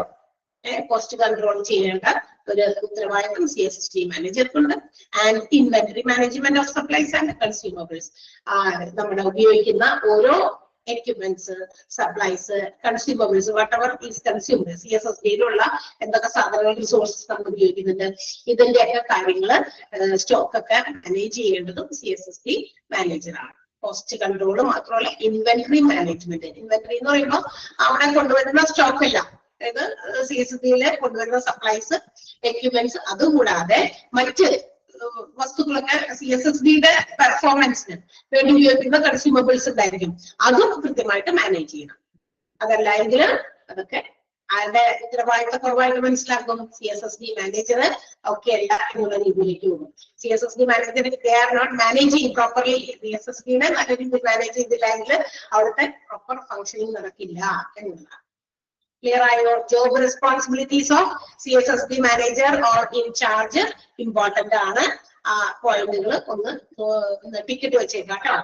കോസ്റ്റ് കൺട്രോൾ ചെയ്യേണ്ട ഒരു ഉത്തരവാദിത്വം CSSD മാനേജർക്കുണ്ട്. And inventory management of supplies and consumables, നമ്മുടെ ഉപയോഗിക്കുന്ന ഓരോ equipments, supplies, consumables, whatever is consumed, CSSD-യിലുള്ള എന്തൊക്കെ സാധനങ്ങൾ റിസോഴ്സസ് നമ്മൾ ഉപയോഗിക്കുന്നുണ്ട്, ഇതിന്റെയൊക്കെ കാര്യങ്ങള് സ്റ്റോക്ക് ഒക്കെ മാനേജ് ചെയ്യേണ്ടതും CSSD മാനേജറാണ്. കോസ്റ്റ് കൺട്രോൾ മാത്രമല്ല, ഇൻവെന്ററി മാനേജ്മെന്റ്. ഇൻവെന്ററി എന്ന് പറയുമ്പോൾ അവിടെ കൊണ്ടുവരുന്ന സ്റ്റോക്ക് അല്ല, അതായത് CSSD-യിൽ കൊണ്ടുവരുന്ന സപ്ലൈസ്, എക്യുപ്മെന്റ്സ്, അതുകൂടാതെ മറ്റ് വസ്തുക്കളൊക്കെ CSSD-യുടെ പെർഫോമൻസിന് വേണ്ടി ഉപയോഗിക്കുന്ന കൺസ്യൂമബിൾസ് ഉണ്ടായിരിക്കും, അതും കൃത്യമായിട്ട് മാനേജ് ചെയ്യണം. അതല്ല എങ്കിൽ അതൊക്കെ ആരുടെ ഉത്തരവാദിത്ത കുറവായിട്ട് മനസ്സിലാക്കും. CSSD മാനേജർ ഒക്കെ അല്ല എന്നുള്ള രീതിയിലേക്ക് പോകും. CSSD manager they are not managing properly, CSSD-നെ നല്ല രീതിയിൽ മാനേജ് ചെയ്തില്ലെങ്കിൽ അവിടുത്തെ പ്രോപ്പർ ഫംഗ്ഷനിങ് നടക്കില്ല എന്നുള്ളതാണ്. Clear ആയോ? Job responsibilities of CSSD manager or in charge important ആണ്. ആ പോയിന്റുകൾ ഒന്ന് ടിക്കറ്റ് വെച്ചേക്കാം കേട്ടോ,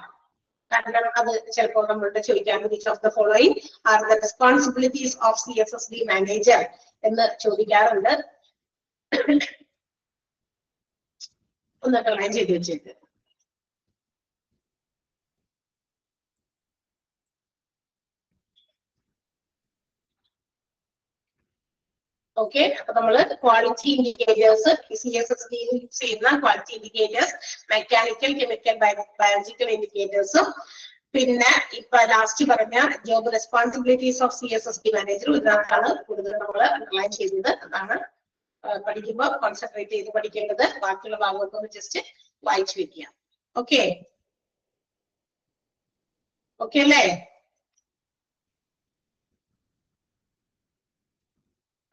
കാരണം അത് ചിലപ്പോൾ നമ്മളുടെ ചോദിക്കാൻ which of the following are the responsibilities of CSSD manager എന്ന് ചോദിക്കാറുണ്ട്. ഒന്ന് ട്രൈ ചെയ്ത് വെച്ചേക്ക്. ഓക്കെ, അപ്പൊ നമ്മള് ക്വാളിറ്റി ഇൻഡിക്കേറ്റേഴ്സ്, CSSD-യിൽ യൂസ് ചെയ്യുന്ന quality indicators, mechanical, chemical, biological ഇൻഡിക്കേറ്റേഴ്സും, പിന്നെ ഇപ്പൊ ലാസ്റ്റ് പറഞ്ഞ job responsibilities of CSSD manager, ഇതിനകത്താണ് കൂടുതൽ നമ്മൾ അണ്ടർലൈൻ ചെയ്തത്. അതാണ് പഠിക്കുമ്പോൾ കോൺസെൻട്രേറ്റ് ചെയ്ത് പഠിക്കേണ്ടത്. ബാക്കിയുള്ള ഭാഗമൊക്കെ ജസ്റ്റ് വായിച്ചു വെക്കുക. ഓക്കെ ഓക്കെ അല്ലേ?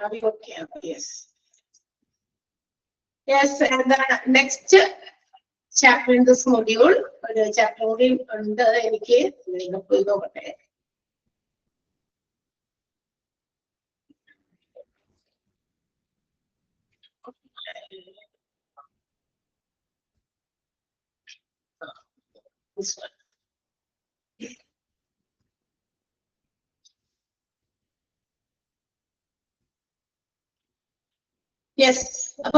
Okay, yes. Yes, and the next chapter in this module, chapter ഉണ്ട് എനിക്ക്, നിങ്ങൾ പോയി നോക്കട്ടെ. This one. Yes,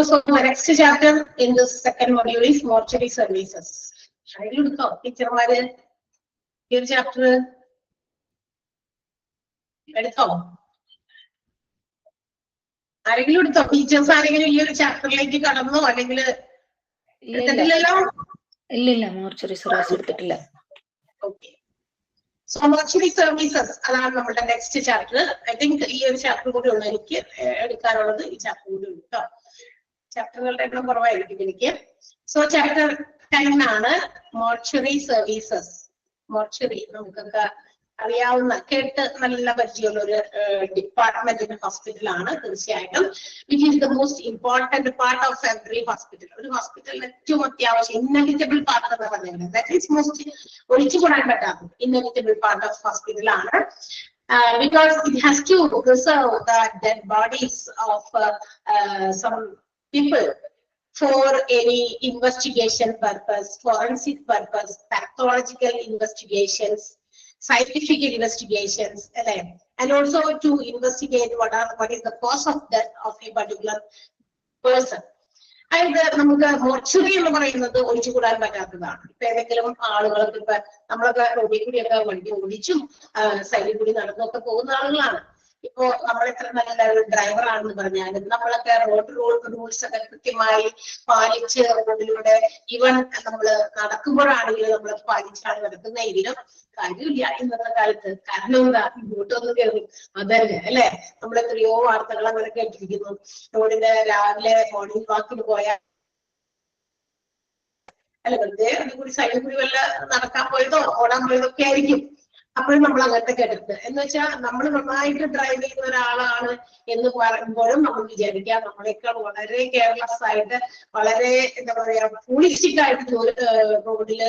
so the next chapter in the second module is mortuary services. Teacher, chapter എടുത്തോ? ആരെങ്കിലും എടുത്തോ? ടീച്ചേഴ്സ് ആരെങ്കിലും ഈ ഒരു ചാപ്റ്ററിലേക്ക് കടന്നോ? അല്ലെങ്കിൽ എടുത്തിട്ടില്ലല്ലോ? ഇല്ല, മോർച്ചറി സർവീസ് എടുത്തിട്ടില്ല. ഓക്കെ. സോ മോർച്ചറി സർവീസസ് അതാണ് നമ്മുടെ നെക്സ്റ്റ് ചാപ്റ്റർ. ഐ തിങ്ക് ഈ ഒരു ചാപ്റ്റർ കൂടി ഉള്ളു എനിക്ക് എടുക്കാനുള്ളത്. ഈ ചാപ്റ്റർ കൂടി ഉണ്ട് കേട്ടോ. ചാപ്റ്ററുകളുടെ എണ്ണം കുറവായിരിക്കും എനിക്ക്. സോ ചാപ്റ്റർ 10 ആണ് മോർച്ചറി സർവീസസ്. മോർച്ചറി നമുക്കൊക്കെ അറിയാവുന്ന, കേട്ട് നല്ല പരിചയമുള്ള ഒരു ഡിപ്പാർട്ട്മെന്റ് ഹോസ്പിറ്റലാണ് തീർച്ചയായിട്ടും. Which is the most important part of every hospital. ഒരു ഹോസ്പിറ്റലിന് ഏറ്റവും അത്യാവശ്യം ഇന്നവിറ്റബിൾ പാർട്ട് എന്ന് പറഞ്ഞത്, ദാറ്റ് ഈസ് മോസ്റ്റ് ഒഴിച്ചുകൂടാൻ പറ്റാത്ത ഇന്നവിറ്റബിൾ പാർട്ട് ഓഫ് ഹോസ്പിറ്റലാണ്. Because it has to preserve the dead bodies of some people for any investigation purpose, forensic purpose, pathological investigations, scientific investigations, and also to investigate what is the cause of death of a particular person. അതായത് നമുക്ക് mortuary എന്ന് പറയുന്നത് ഒഴിച്ചുകൂടാൻ പറ്റാത്തതാണ്. ഇപ്പൊ ഏതെങ്കിലും ആളുകൾക്ക് ഇപ്പൊ നമ്മളൊക്കെ റോഡിൽ കൂടിയൊക്കെ വണ്ടി ഓടിച്ചും സൈഡിൽ കൂടി നടന്നൊക്കെ പോകുന്ന ആളുകളാണ്. ഇപ്പോ നമ്മൾ എത്ര നല്ല ഒരു ഡ്രൈവർ ആണെന്ന് പറഞ്ഞാലും നമ്മളൊക്കെ റോഡ് റൂൾസ് ഒക്കെ കൃത്യമായി പാലിച്ച് റോഡിലൂടെ ഈവൻ നമ്മള് നടക്കുമ്പോഴാണെങ്കിലും നമ്മൾ പാലിച്ചാണ് നടക്കുന്നതെങ്കിലും കാര്യമില്ല ഇന്നത്തെ കാലത്ത്. കാരണം എന്താ, ഇങ്ങോട്ടൊന്ന് കയറും അതല്ലേ അല്ലെ. നമ്മൾ എത്രയോ വാർത്തകൾ അങ്ങനെ കേട്ടിരിക്കുന്നു. റോഡിന് രാവിലെ മോർണിംഗ് വാക്കിന് പോയാൽ അല്ല വെറുതെ അതുകൂടി സൈഡിൽ കൂടി വല്ല നടക്കാൻ പോയതോ ഓടാൻ പോയതോ ഒക്കെ ആയിരിക്കും. അപ്പോഴും നമ്മൾ അങ്ങനത്തെ കേട്ടിട്ട് എന്ന് വെച്ചാൽ നമ്മൾ നന്നായിട്ട് ഡ്രൈവ് ചെയ്യുന്ന ഒരാളാണ് എന്ന് പറയുമ്പോഴും നമ്മൾ വിചാരിക്കാം നമ്മളെക്കാൾ വളരെ കെയർലെസ് ആയിട്ട് വളരെ എന്താ പറയാ ഫൂളിസ്റ്റിക് ആയിട്ട് റോഡില്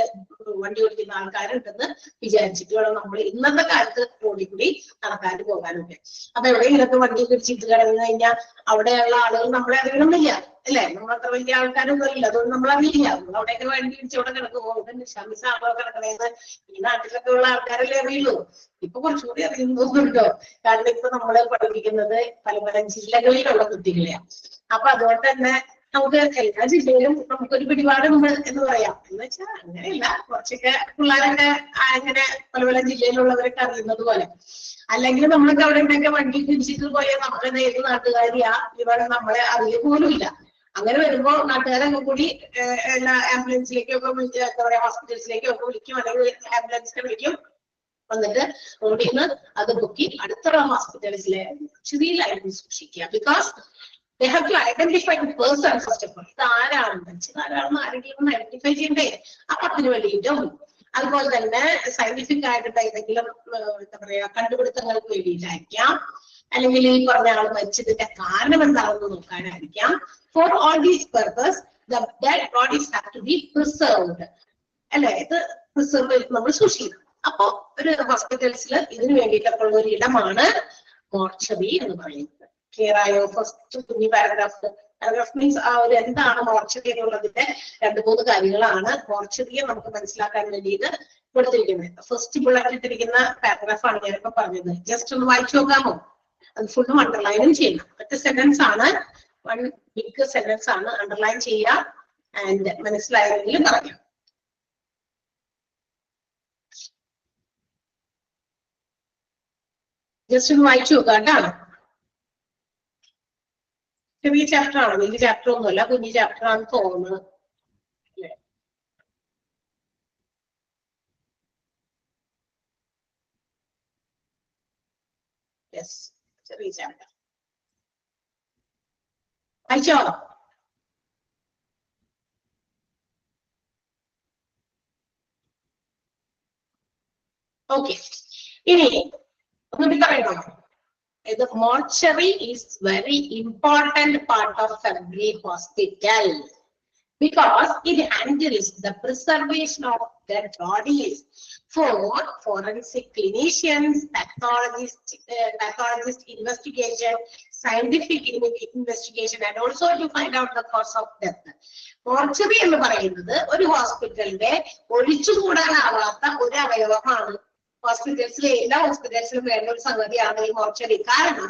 വണ്ടി ഓടിക്കുന്ന ആൾക്കാരുണ്ടെന്ന് വിചാരിച്ചിട്ട് വേണം നമ്മൾ ഇന്നത്തെ കാലത്ത് റോഡിൽ കൂടി നടക്കാനും പോകാനൊക്കെ. അപ്പൊ എവിടെയെങ്കിലൊക്കെ വണ്ടി പിടിച്ചിട്ട് കിടന്നു കഴിഞ്ഞാൽ അവിടെയുള്ള ആളുകൾ നമ്മളെ അറിയണമെന്നില്ല അല്ലെ. നമ്മളത്ര വലിയ ആൾക്കാരൊന്നും ഇല്ല, അതുകൊണ്ട് നമ്മൾ അറിയില്ല. നമ്മൾ അവിടെയൊക്കെ വണ്ടി പിടിച്ചവിടെ കിടക്കുന്നു ഷമിസാണോ കിടക്കണേന്ന് ഈ നാട്ടിലൊക്കെ ഉള്ള ആൾക്കാരല്ലേ അറിയുള്ളൂ. ഇപ്പൊ കുറച്ചുകൂടി അറിയുന്നുണ്ടോ? കാരണം ഇപ്പൊ നമ്മള് പഠിപ്പിക്കുന്നത് പല പല ജില്ലകളിലുള്ള കുട്ടികളെയാണ്. അപ്പൊ അതുകൊണ്ട് തന്നെ നമുക്ക് എല്ലാ ജില്ലയിലും നമുക്കൊരു പിടിപാടുണ്ട് എന്ന് പറയാം. എന്ന് വെച്ചാൽ അങ്ങനെയല്ല, കുറച്ചൊക്കെ പിള്ളേരൊക്കെ അങ്ങനെ പല പല ജില്ലയിലുള്ളവരൊക്കെ അറിയുന്നത് പോലെ. അല്ലെങ്കിൽ നമ്മളൊക്കെ അവിടെ ഉണ്ടെങ്കിൽ വണ്ടി പിടിച്ചിട്ട് പോയാൽ നമ്മളെ ഏത് നാട്ടുകാരിയാ ഇവിടെ നമ്മളെ അറിയ പോലും ഇല്ല. അങ്ങനെ വരുമ്പോ നാട്ടുകാരൊക്കെ കൂടി എല്ലാ ആംബുലൻസിലേക്കൊക്കെ എന്താ പറയാ ഹോസ്പിറ്റൽസിലേക്കൊക്കെ വിളിക്കും, അല്ലെങ്കിൽ ആംബുലൻസിനെ വിളിക്കും. വന്നിട്ട് റോഡിൽ നിന്ന് അത് പൊക്കി അടുത്തുള്ള ഹോസ്പിറ്റൽസിലെ ചെറിയിലായിരുന്നു സൂക്ഷിക്കുക. Because they have to identify the person first of all. ഇത് ആരാണെന്ന് ആരെങ്കിലും ഐഡന്റിഫൈ ചെയ്യണ്ടേ. അപ്പൊ അതിന് വേണ്ടിയിട്ടും അതുപോലെ തന്നെ സയന്റിഫിക് ആയിട്ടുള്ള ഏതെങ്കിലും എന്താ പറയാ കണ്ടുപിടുത്തങ്ങൾക്ക് വേണ്ടിയിട്ടായിരിക്കാം, അല്ലെങ്കിൽ ഈ പറഞ്ഞ ആൾ മരിച്ചതിന്റെ കാരണം എന്താണെന്ന് നോക്കാനായിരിക്കാം. For all these purpose the dead bodies have to be preserved. അല്ലെ, ഇത് പ്രിസർവ് നമ്മൾ സൂക്ഷിക്കണം. അപ്പൊ ഒരു ഹോസ്പിറ്റൽസിൽ ഇതിനു വേണ്ടിയിട്ടുള്ള ഒരു ഇടമാണ് മോർച്ചറി എന്ന് പറയുന്നത്. ക്ലിയർ ആയോ? ഫസ്റ്റ് കുഞ്ഞി പാരഗ്രാഫ് മീൻസ് ആ ഒരു എന്താണ് മോർച്ചറി എന്നുള്ളതിന്റെ 2-3 കാര്യങ്ങളാണ് മോർച്ചറിയെ നമുക്ക് മനസ്സിലാക്കാൻ വേണ്ടിയിട്ട് കൊടുത്തിരിക്കുന്നത്. ഫസ്റ്റ് ബുള്ളറ്റ് ഇട്ടിരിക്കുന്ന പാരഗ്രാഫാണ് ഞാനിപ്പോ പറഞ്ഞത്. ജസ്റ്റ് ഒന്ന് വായിച്ചു നോക്കാമോ? അത് ഫുള്ളും അണ്ടർലൈനും ചെയ്യണം. ഒറ്റ സെന്റൻസ് ആണ്, വൺ ബിഗ് സെന്റൻസ് ആണ്. അണ്ടർലൈൻ ചെയ്യുക ആൻഡ് മനസ്സിലായെങ്കിൽ പറയാം. ജസ്റ്റ് ഒന്ന് വായിച്ചു നോക്കാം കേട്ടോ. ചെറിയ ചാപ്റ്റർ ആണ്, വലിയ ചാപ്റ്റർ ഒന്നുമല്ല, കുഞ്ഞു ചാപ്റ്റർ ആണെന്ന് തോന്നുന്നത്. യെസ്, ചെറിയ ചാപ്റ്റർ വായിച്ചോ? ഓക്കെ, ഇനി ഒന്നുകൂടി പറയണോ? The mortuary is very important part of every hospital because it handles the preservation of dead bodies for forensic clinicians, pathologist investigation, scientific investigation, and also to find out the cause of death. Mortuary എന്ന് പറയുന്നത് ഒരു ഹോസ്പിറ്റലിന്റെ ഒഴിച്ചുകൂടാനാവാത്ത ഒരു അവയവമാണ്. ഹോസ്പിറ്റൽസിലെ എല്ലാ ഹോസ്പിറ്റൽസിലും വേണ്ട ഒരു സംഗതിയാണ് ഈ മോർച്ചറി. കാരണം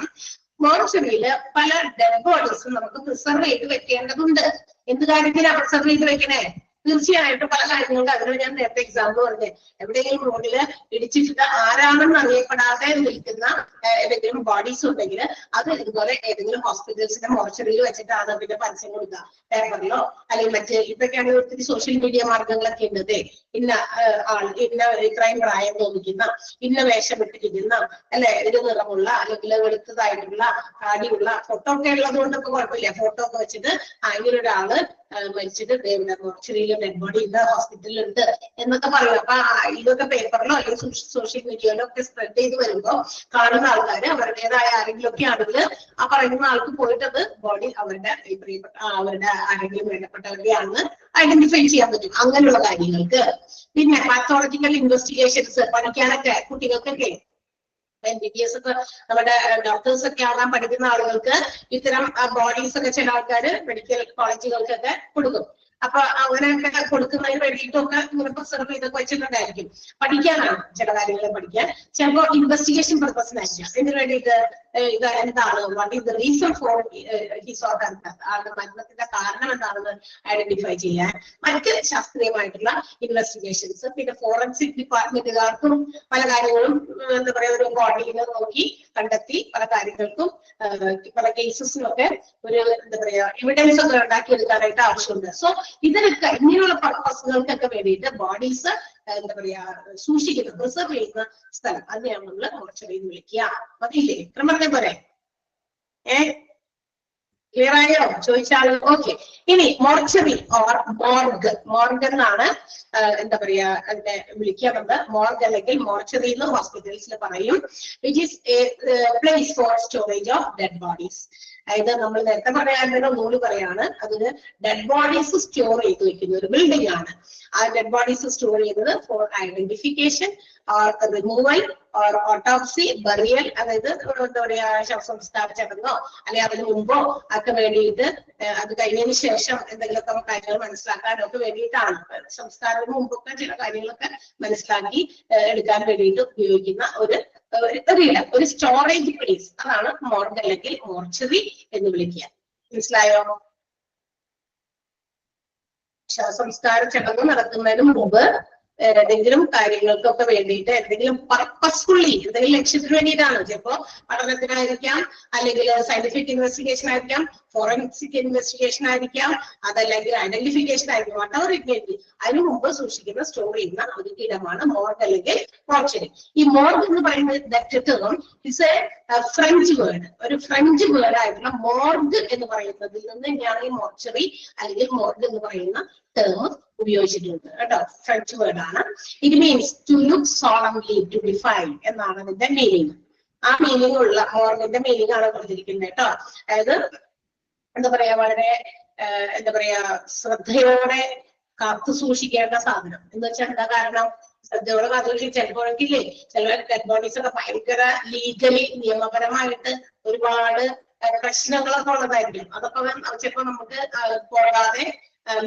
മോർച്ചറിയില് പല ഡെഡ് ബോഡീസും നമുക്ക് പ്രിസർവ് ചെയ്ത് വെക്കേണ്ടതുണ്ട്. എന്ത് കാര്യത്തിനാ പ്രിസർവ് ചെയ്ത് വെക്കണേ? തീർച്ചയായിട്ടും പല കാര്യങ്ങളും അതിന് ഞാൻ നേരത്തെ എക്സാമ്പിൾ പറഞ്ഞേ, എവിടെയെങ്കിലും റോഡില് ഇടിച്ചിട്ട് ആരാണെന്ന് അറിയപ്പെടാതെ നിൽക്കുന്ന ഏതെങ്കിലും ബോഡീസ് ഉണ്ടെങ്കിൽ അത് ഇതുപോലെ ഏതെങ്കിലും ഹോസ്പിറ്റൽസിന്റെ മോർച്ചറിയിൽ വെച്ചിട്ടാണ് പിന്നെ പരസ്യം കൊടുക്കുക, പേപ്പറിലോ അല്ലെങ്കിൽ മറ്റ് ഇതൊക്കെയാണെങ്കിൽ ഒത്തിരി സോഷ്യൽ മീഡിയ മാർഗങ്ങളൊക്കെ ഉണ്ട്. ഇന്ന ആൾ, ഇന്ന ഇത്രയും പ്രായം തോന്നിക്കുന്ന, ഇന്ന വേഷം ഇട്ടിരിക്കുന്ന, അല്ലെ ഒരു നിറമുള്ള അല്ലെങ്കിൽ വെളുത്തതായിട്ടുള്ള താടിയുള്ള ഫോട്ടോ ഒക്കെ ഉള്ളത് കൊണ്ടൊക്കെ കുഴപ്പമില്ല, ഫോട്ടോ ഒക്കെ വെച്ചിട്ട് ഇങ്ങനെ ഒരാള് മരിച്ചിട്ട് മോർച്ചറിയിലും ഡെഡ് ബോഡി ഇന്ന് ഹോസ്പിറ്റലിലുണ്ട് എന്നൊക്കെ പറയും. അപ്പൊ ഇതൊക്കെ പേപ്പറിലോ അല്ലെങ്കിൽ സോഷ്യൽ മീഡിയയിലോ ഒക്കെ സ്പ്രെഡ് ചെയ്ത് വരുമ്പോ കാണുന്ന ആൾക്കാര് അവരുടേതായ ആരെങ്കിലും ഒക്കെ ആണെങ്കിൽ ആ പറയുന്ന ആൾക്ക് പോയിട്ട് അത് ബോഡി അവരുടെ അവരുടെ ആരെങ്കിലും വേണ്ടപ്പെട്ടവരുടെയാണെന്ന് ഐഡന്റിഫൈ ചെയ്യാൻ പറ്റും, അങ്ങനെയുള്ള കാര്യങ്ങൾക്ക്. പിന്നെ പാത്തോളജിക്കൽ ഇൻവെസ്റ്റിഗേഷൻസ് പഠിക്കാനൊക്കെ കുട്ടികൾക്കൊക്കെ MBBS ഒക്കെ നമ്മുടെ ഡോക്ടേഴ്സ് ഒക്കെ ആകാൻ പഠിക്കുന്ന ആളുകൾക്ക് ഇത്തരം ബോഡീസ് ഒക്കെ ചില ആൾക്കാർ മെഡിക്കൽ കോളേജുകൾക്കൊക്കെ കൊടുക്കും. അപ്പൊ അങ്ങനെയൊക്കെ കൊടുക്കുന്നതിന് വേണ്ടിയിട്ടൊക്കെ പ്രിസർവ് ചെയ്തൊക്കെ വെച്ചിട്ടുണ്ടായിരിക്കും. പഠിക്കാനാണ് ചില കാര്യങ്ങൾ പഠിക്കാൻ, ചിലപ്പോൾ ഇൻവെസ്റ്റിഗേഷൻ പർപ്പസിനായിരിക്കാം. ഇതിന് വേണ്ടിയിട്ട് ഇത് എന്താണ്, what is the reason for his or her death, ആളുടെ മരണത്തിന്റെ കാരണം എന്താണെന്ന് ഐഡന്റിഫൈ ചെയ്യാൻ, മറ്റ് ശാസ്ത്രീയമായിട്ടുള്ള ഇൻവെസ്റ്റിഗേഷൻസ്. പിന്നെ ഫോറൻസിക് ഡിപ്പാർട്ട്മെന്റുകാർക്കും പല കാര്യങ്ങളും എന്താ പറയാ ഒരു ബോഡിയിൽ നോക്കി കണ്ടെത്തി പല കാര്യങ്ങൾക്കും പല കേസസിനൊക്കെ ഒരു എന്താ പറയാ എവിഡൻസ് ഒക്കെ ഉണ്ടാക്കിയെടുക്കാനായിട്ട് ആവശ്യമുണ്ട്. സോ ഇതിനൊക്കെ ഇങ്ങനെയുള്ള പർപ്പസുകൾക്കൊക്കെ വേണ്ടിയിട്ട് ബോഡീസ് എന്താ പറയാ സൂക്ഷിക്കുന്ന പ്രിസർവ് ചെയ്യുന്ന സ്ഥലം അതിനെയാണ് നമ്മൾ മോർച്ചറി എന്ന് വിളിക്കുക. മതിയില്ലേ? ഇത്ര പറഞ്ഞ പോരെ? ക്ലിയർ ആയോ? ചോദിച്ചാൽ ഓക്കെ. ഇനി മോർച്ചറി ഓർ മോർഗ്, മോർഗ് എന്നാണ് എന്താ പറയാ അതിനെ വിളിക്കാറുണ്ട്. മോർഗ് അല്ലെങ്കിൽ മോർച്ചറി എന്ന് ഹോസ്പിറ്റൽസിൽ പറയും. Which is A place for storage of dead bodies. അതായത് നമ്മൾ നേരത്തെ പറയാറുണ്ട്, ഒന്നുകൂടി പറയാണ്, അതിന് ഡെഡ് ബോഡീസ് സ്റ്റോർ ചെയ്ത് വെക്കുന്ന ഒരു ബിൽഡിംഗ് ആണ്. ആ ഡെഡ് ബോഡീസ് സ്റ്റോർ ചെയ്യുന്നത് for identification or removal or autopsy, burial, അതായത് എന്താ പറയാ ശവസംസ്കാര ചടങ്ങോ അല്ലെങ്കിൽ അതിന് മുമ്പോ ഒക്കെ വേണ്ടിയിട്ട്, അത് കഴിഞ്ഞതിന് ശേഷം എന്തെങ്കിലുമൊക്കെ കാര്യങ്ങൾ മനസ്സിലാക്കാനൊക്കെ വേണ്ടിയിട്ടാണ്. സംസ്കാരത്തിന് മുമ്പൊക്കെ ചില കാര്യങ്ങളൊക്കെ മനസ്സിലാക്കി എടുക്കാൻ വേണ്ടിയിട്ട് ഉപയോഗിക്കുന്ന ഒരു സ്റ്റോറേജ് പ്ലേസ്, അതാണ് മോർഗ് അല്ലെങ്കിൽ മോർച്ചറി എന്ന് വിളിക്കുക. മനസ്സിലായോ? ശവസംസ്കാര ചടങ്ങ് നടത്തുന്നതിന് മുമ്പ് ഏതെങ്കിലും കാര്യങ്ങൾക്കൊക്കെ വേണ്ടിയിട്ട് എന്തെങ്കിലും പർപ്പസ്ഫുള്ളി എന്തെങ്കിലും ലക്ഷ്യത്തിന് വേണ്ടിയിട്ടാണ്. ചിലപ്പോ പഠനത്തിനായിരിക്കാം, അല്ലെങ്കിൽ സയന്റിഫിക് ഇൻവെസ്റ്റിഗേഷൻ ആയിരിക്കാം, ഫോറൻസിക് ഇൻവെസ്റ്റിഗേഷൻ ആയിരിക്കാം, അതല്ലെങ്കിൽ ഐഡന്റിഫിക്കേഷൻ ആയിരിക്കും, വട്ടവർ ഇറ്റ് മേ ബി. അതിനു മുമ്പ് സൂക്ഷിക്കുന്ന സ്റ്റോർ ചെയ്യുന്ന ഒരു ഇടമാണ് മോർഗ് അല്ലെങ്കിൽ മോർച്ചറി. ഈ മോർഗ് എന്ന് പറയുന്നത് ഇസ് എ ഫ്രഞ്ച് വേർഡ്, ഒരു ഫ്രഞ്ച് വേർഡ് ആയിട്ടുള്ള മോർഗ് എന്ന് പറയുന്നതിൽ നിന്ന് ഞാൻ ഈ മോർച്ചറി അല്ലെങ്കിൽ മോർഗ് എന്ന് പറയുന്ന ടേം ഉപയോഗിച്ചിട്ടുണ്ട് കേട്ടോ. ഫ്രഞ്ച് വേർഡ് ആണ്. It means to look solemnly, to define എന്നാണ് അതിന്റെ മീനിങ്. ആ മീനിങ് ഉള്ള മോർഗിന്റെ മീനിങ് ആണ് കൊടുത്തിരിക്കുന്നത് കേട്ടോ. അതായത് എന്താ പറയാ വളരെ എന്താ പറയാ ശ്രദ്ധയോടെ കാത്തു സൂക്ഷിക്കേണ്ട സാധനം എന്ന് വെച്ചാൽ എന്താ കാരണം? ശ്രദ്ധയോടെ കാത്തു സൂക്ഷിച്ച് ചിലപ്പോഴെങ്കിലേ ചില ഡെഡ് ബോഡീസ് ഒക്കെ ഭയങ്കര ലീഗലി നിയമപരമായിട്ട് ഒരുപാട് പ്രശ്നങ്ങളൊക്കെ ഉള്ളതായിരിക്കും. അതൊക്കെ ചിലപ്പോ നമുക്ക് പോകാതെ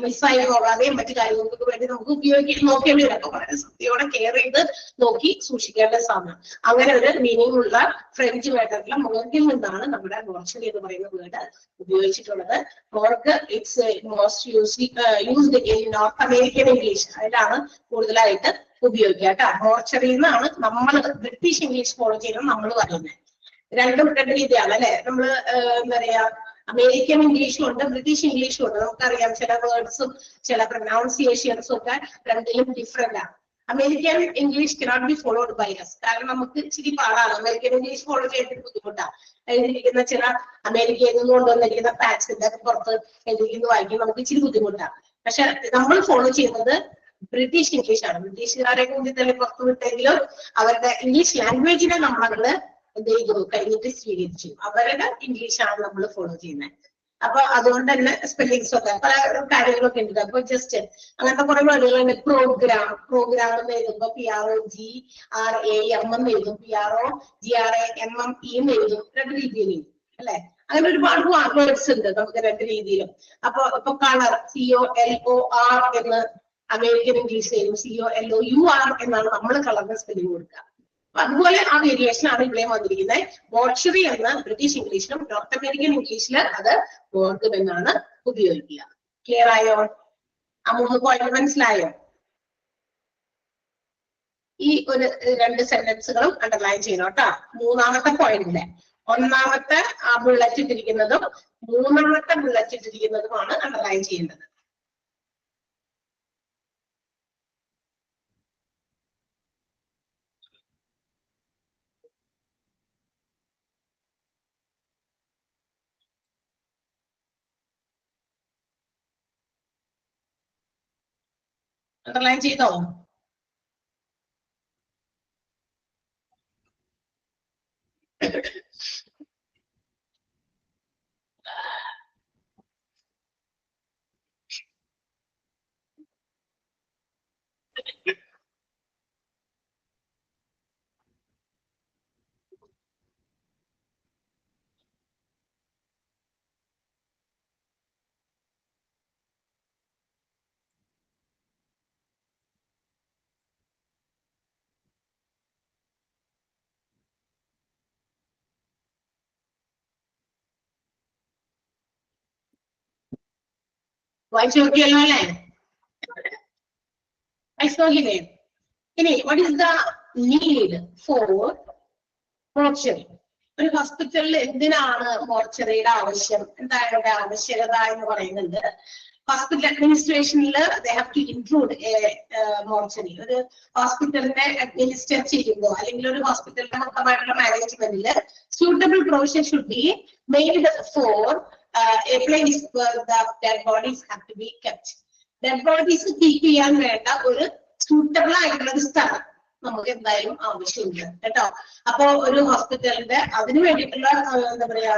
മിസ്സായി പോകാതെയും മറ്റു കാര്യങ്ങൾക്കൊക്കെ വേണ്ടി നമുക്ക് നോക്കേണ്ടി വരും. അപ്പൊ വളരെ ശ്രദ്ധയോടെ കെയർ ചെയ്ത് നോക്കി സൂക്ഷിക്കേണ്ട സാധനം. അങ്ങനെ ഒരു മീനിങ് ഉള്ള ഫ്രഞ്ച് വേർഡായിട്ടുള്ള മോർഗിൽ നിന്നാണ് നമ്മുടെ മോർച്ചറി എന്ന് പറയുന്ന വേർഡ് ഉപയോഗിച്ചിട്ടുള്ളത്. Morgue it's most used in North American English, അതിലാണ് കൂടുതലായിട്ട് ഉപയോഗിക്കുക കേട്ടോ. മോർച്ചറി എന്നാണ് നമ്മൾ ബ്രിട്ടീഷ് ഇംഗ്ലീഷ് ഫോളോ ചെയ്യുന്നത് നമ്മൾ പറയുന്നത്. രണ്ടും രണ്ട് രീതിയാണ് അല്ലെ. നമ്മള് എന്താ പറയാ അമേരിക്കൻ ഇംഗ്ലീഷും ഉണ്ട്, ബ്രിട്ടീഷ് ഇംഗ്ലീഷും ഉണ്ട്. നമുക്കറിയാം ചില വേർഡ്സും ചില പ്രൊനൗൺസിയേഷൻസും ഒക്കെ രണ്ടിലും ഡിഫറെന്റ് ആണ്. American English cannot be followed by us, കാരണം നമുക്ക് ഇച്ചിരി പാടാണ്. അമേരിക്കൻ ഇംഗ്ലീഷ് ഫോളോ ചെയ്തിട്ട് ബുദ്ധിമുട്ടാണ്. എഴുതിയിരിക്കുന്ന ചില അമേരിക്കയിൽ നിന്ന് കൊണ്ടുവന്നിരിക്കുന്ന ഫാക്ട്സിന്റെ പുറത്ത് എഴുതിയിരിക്കുന്ന വായിക്കാൻ നമുക്ക് ഇച്ചിരി ബുദ്ധിമുട്ടാണ്. പക്ഷെ നമ്മൾ ഫോളോ ചെയ്യുന്നത് ബ്രിട്ടീഷ് ഇംഗ്ലീഷ് ആണ്. ബ്രിട്ടീഷുകാരെ കുറിച്ച് തന്നെ പുറത്തു വിട്ടെങ്കിലും അവരുടെ ഇംഗ്ലീഷ് ലാംഗ്വേജിനെ നമ്മള് എന്ത് ചെയ്തു കഴിഞ്ഞിട്ട് സ്വീകരിച്ചു. അവരുടെ ഇംഗ്ലീഷാണ് നമ്മൾ ഫോളോ ചെയ്യുന്നത്. അപ്പൊ അതുകൊണ്ട് തന്നെ സ്പെല്ലിങ്സ് ഒക്കെ പല കാര്യങ്ങളൊക്കെ ഉണ്ട്. അപ്പൊ ജസ്റ്റ് അങ്ങനത്തെ കുറെ വേർഡുകളുണ്ട്. പ്രോഗ്രാം എന്ന് എഴുതുമ്പോ PROGRAM എന്ന് എഴുതും, PROGRAMME എന്ന് എഴുതും. രണ്ട് രീതിയിൽ അല്ലെ. അങ്ങനെ ഒരുപാട് വേർഡ്സ് ഉണ്ട് നമുക്ക് രണ്ട് രീതിയിലും. ഇപ്പൊ കളർ COLOR എന്ന് അമേരിക്കൻ ഇംഗ്ലീഷ് എഴുതും, COLOUR എന്നാണ് നമ്മൾ കളറിന്റെ സ്പെല്ലിംഗ് കൊടുക്കുക. അതുപോലെ ആ വേരിയേഷൻ ആണ് ഇവിടെ വന്നിരിക്കുന്നത്. മോർച്ചറി എന്ന് ബ്രിട്ടീഷ് ഇംഗ്ലീഷിലും നോർത്ത് അമേരിക്കൻ ഇംഗ്ലീഷില് അത് മോർഗ് എന്നാണ് ഉപയോഗിക്കുക. ക്ലിയർ ആയോ? ആ 3 പോയിന്റ് മനസ്സിലായോ? ഈ ഒരു 2 സെന്റൻസുകളും അണ്ടർലൈൻ ചെയ്യണം കേട്ടോ. മൂന്നാമത്തെ പോയിന്റിലെ ഒന്നാമത്തെ ആ ബുള്ളറ്റ് ഇട്ടിരിക്കുന്നതും മൂന്നാമത്തെ ബുള്ളറ്റ് ഇട്ടിരിക്കുന്നതുമാണ് അണ്ടർലൈൻ ചെയ്യേണ്ടത്. അണ്ടർലൈൻ ചെയ്തോ? വായിച്ചു നോക്കിയല്ലോ അല്ലേ? വായിച്ചു നോക്കിയില്ലേ? ഇനി what is the need for mortuary? ഒരു ഹോസ്പിറ്റലിൽ എന്തിനാണ് മോർച്ചറിയുടെ ആവശ്യം? എന്താണ് ഇവിടെ ആവശ്യകത എന്ന് പറയുന്നത്? ഹോസ്പിറ്റൽ അഡ്മിനിസ്ട്രേഷനിൽ they have to include mortuary. ഒരു ഹോസ്പിറ്റലിനെ അഡ്മിനിസ്റ്റർ ചെയ്യുമ്പോൾ അല്ലെങ്കിൽ ഒരു ഹോസ്പിറ്റലിന്റെ മൊത്തമായിട്ടുള്ള മാനേജ്മെന്റിൽ suitable provision should be made for a place where the dead bodies have to be kept. Dead bodies keep ചെയ്യാൻ വേണ്ട ഒരു സൂട്ടബിൾ ആയിട്ടുള്ള ഒരു സ്ഥലം നമുക്ക് എന്തായാലും ആവശ്യമുണ്ട് കേട്ടോ. അപ്പൊ ഒരു ഹോസ്പിറ്റലിന്റെ അതിന് വേണ്ടിയിട്ടുള്ള എന്താ പറയാ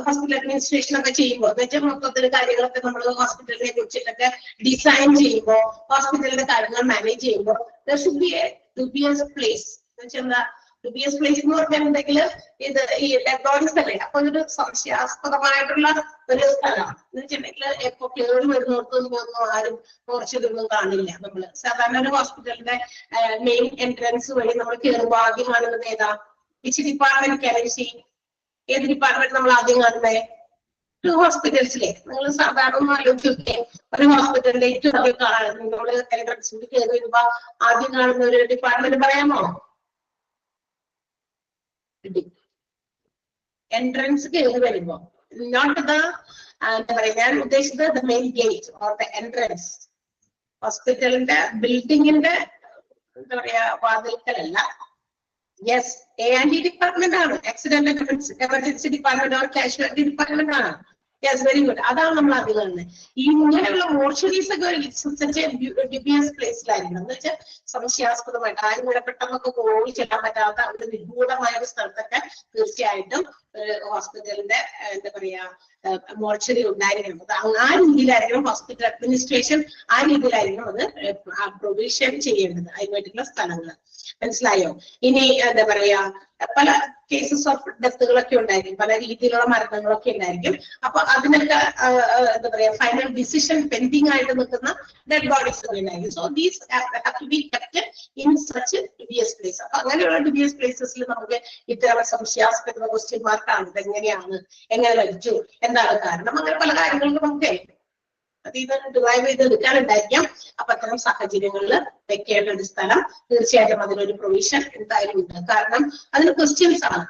ഹോസ്പിറ്റൽ അഡ്മിനിസ്ട്രേഷൻ ഒക്കെ ചെയ്യുമ്പോൾ വെച്ചാൽ മൊത്തത്തിൽ കാര്യങ്ങളൊക്കെ നമ്മൾ ഹോസ്പിറ്റലിനെ കുറിച്ചിട്ടൊക്കെ ഡിസൈൻ ചെയ്യുമ്പോൾ ഹോസ്പിറ്റലിന്റെ കാര്യങ്ങൾ മാനേജ് ചെയ്യുമ്പോൾ there should be a dubious place. എന്താ dubious place എന്ന് പറഞ്ഞാൽ എന്തെങ്കിലും ഇത് ഈ ഡെഡ് ബോഡീസ് അല്ലേ, അപ്പൊ ഒരു സംശയാസ്പദമായിട്ടുള്ള ഒരു സ്ഥലമാണ് എന്ന് വെച്ചിട്ടുണ്ടെങ്കിൽ എപ്പോ കേറി വരുന്നോടത്തൊന്നും ആരും കുറച്ചതൊന്നും കാണില്ല. നമ്മള് സാധാരണ ഒരു ഹോസ്പിറ്റലിന്റെ മെയിൻ എൻട്രൻസ് വഴി നമ്മൾ കയറുമ്പോൾ ആദ്യം കാണുന്നത് ഏതാ? Which department currency? ഏത് ഡിപ്പാർട്ട്മെന്റ് നമ്മൾ ആദ്യം കാണുന്നത്? ഒരു ഹോസ്പിറ്റൽസിലെ നിങ്ങൾ സാധാരണ ഒന്ന് ആലോചിച്ചൊക്കെ ഒരു ഹോസ്പിറ്റലിന്റെ ഏറ്റവും ആദ്യം നമ്മൾ എൻട്രൻസിൽ കയറി വരുമ്പോ ആദ്യം കാണുന്ന ഒരു ഡിപ്പാർട്ട്മെന്റ് പറയാമോ? എൻട്രൻസ് കയറി വരുമ്പോ നോട്ട് ദ എന്താ പറയാ ഞാൻ ഉദ്ദേശിച്ചത് the main gate or the entrance. ഹോസ്പിറ്റലിന്റെ ബിൽഡിങ്ങിന്റെ എന്താ പറയാ വാതിൽക്കലല്ല. യെസ്, A&E ഡിപ്പാർട്ട്മെന്റ് ആണ്. Accident emergency department or casualty department ആണ്. Yes, very good. അതാണ് നമ്മൾ ആദ്യം കാണുന്നത്. ഇങ്ങനെയുള്ള മോർച്ചറീസ് ഒക്കെ ഡ്യൂബിയസ് പ്ലേസിലായിരിക്കണം എന്ന് വെച്ചാൽ സംശയാസ്പദമായിട്ട് ആരും കൂടെ പെട്ടെന്നൊക്കെ ഓടി ചെല്ലാൻ പറ്റാത്ത ഒരു നിഗൂഢമായ ഒരു സ്ഥലത്തൊക്കെ തീർച്ചയായിട്ടും ഹോസ്പിറ്റലിന്റെ എന്താ പറയാ മോർച്ചറി ഉണ്ടായിരിക്കണം. അത് ആ രീതിയിലായിരിക്കണം ഹോസ്പിറ്റൽ അഡ്മിനിസ്ട്രേഷൻ ആ രീതിയിലായിരിക്കണം അത് പ്രൊവിഷൻ ചെയ്യേണ്ടത് അതിന് വേണ്ടിയിട്ടുള്ള സ്ഥലങ്ങൾ. മനസ്സിലായോ? ഇനി എന്താ പറയാ പല കേസസ് ഓഫ് ഡെത്തുകളൊക്കെ ഉണ്ടായിരിക്കും, പല രീതിയിലുള്ള മരണങ്ങളൊക്കെ ഉണ്ടായിരിക്കും. അപ്പൊ അതിനൊക്കെ എന്താ പറയാ ഫൈനൽ ഡിസിഷൻ പെൻഡിങ് ആയിട്ട് നിൽക്കുന്ന ഡെഡ് ബോഡീസ് ഒക്കെ ഉണ്ടായിരിക്കും. So these have to be kept in such dubious place. അപ്പൊ അങ്ങനെയുള്ള ഡ്യൂബിയസ് പ്ലേസസിൽ നമുക്ക് ഇത്തരം സംശയാസ്പദ ക്വസ്റ്റ്യൻ മാർക്കാണ്. ഇതെങ്ങനെയാണ്, എങ്ങനെ ലഭിച്ചു, എന്താണ് കാരണം, അങ്ങനെ പല കാര്യങ്ങൾക്ക് നമുക്ക് ഇത് ഡിറൈവ് ചെയ്തെടുക്കാനുണ്ടായിരിക്കാം. അപ്പൊ അത്തരം സാഹചര്യങ്ങളിൽ വെക്കേണ്ട ഒരു സ്ഥലം തീർച്ചയായിട്ടും അതിനൊരു പ്രൊവിഷൻ എന്തായാലും ഉണ്ട്. കാരണം അതിന് ക്വസ്റ്റ്യൻസ് ആണ്.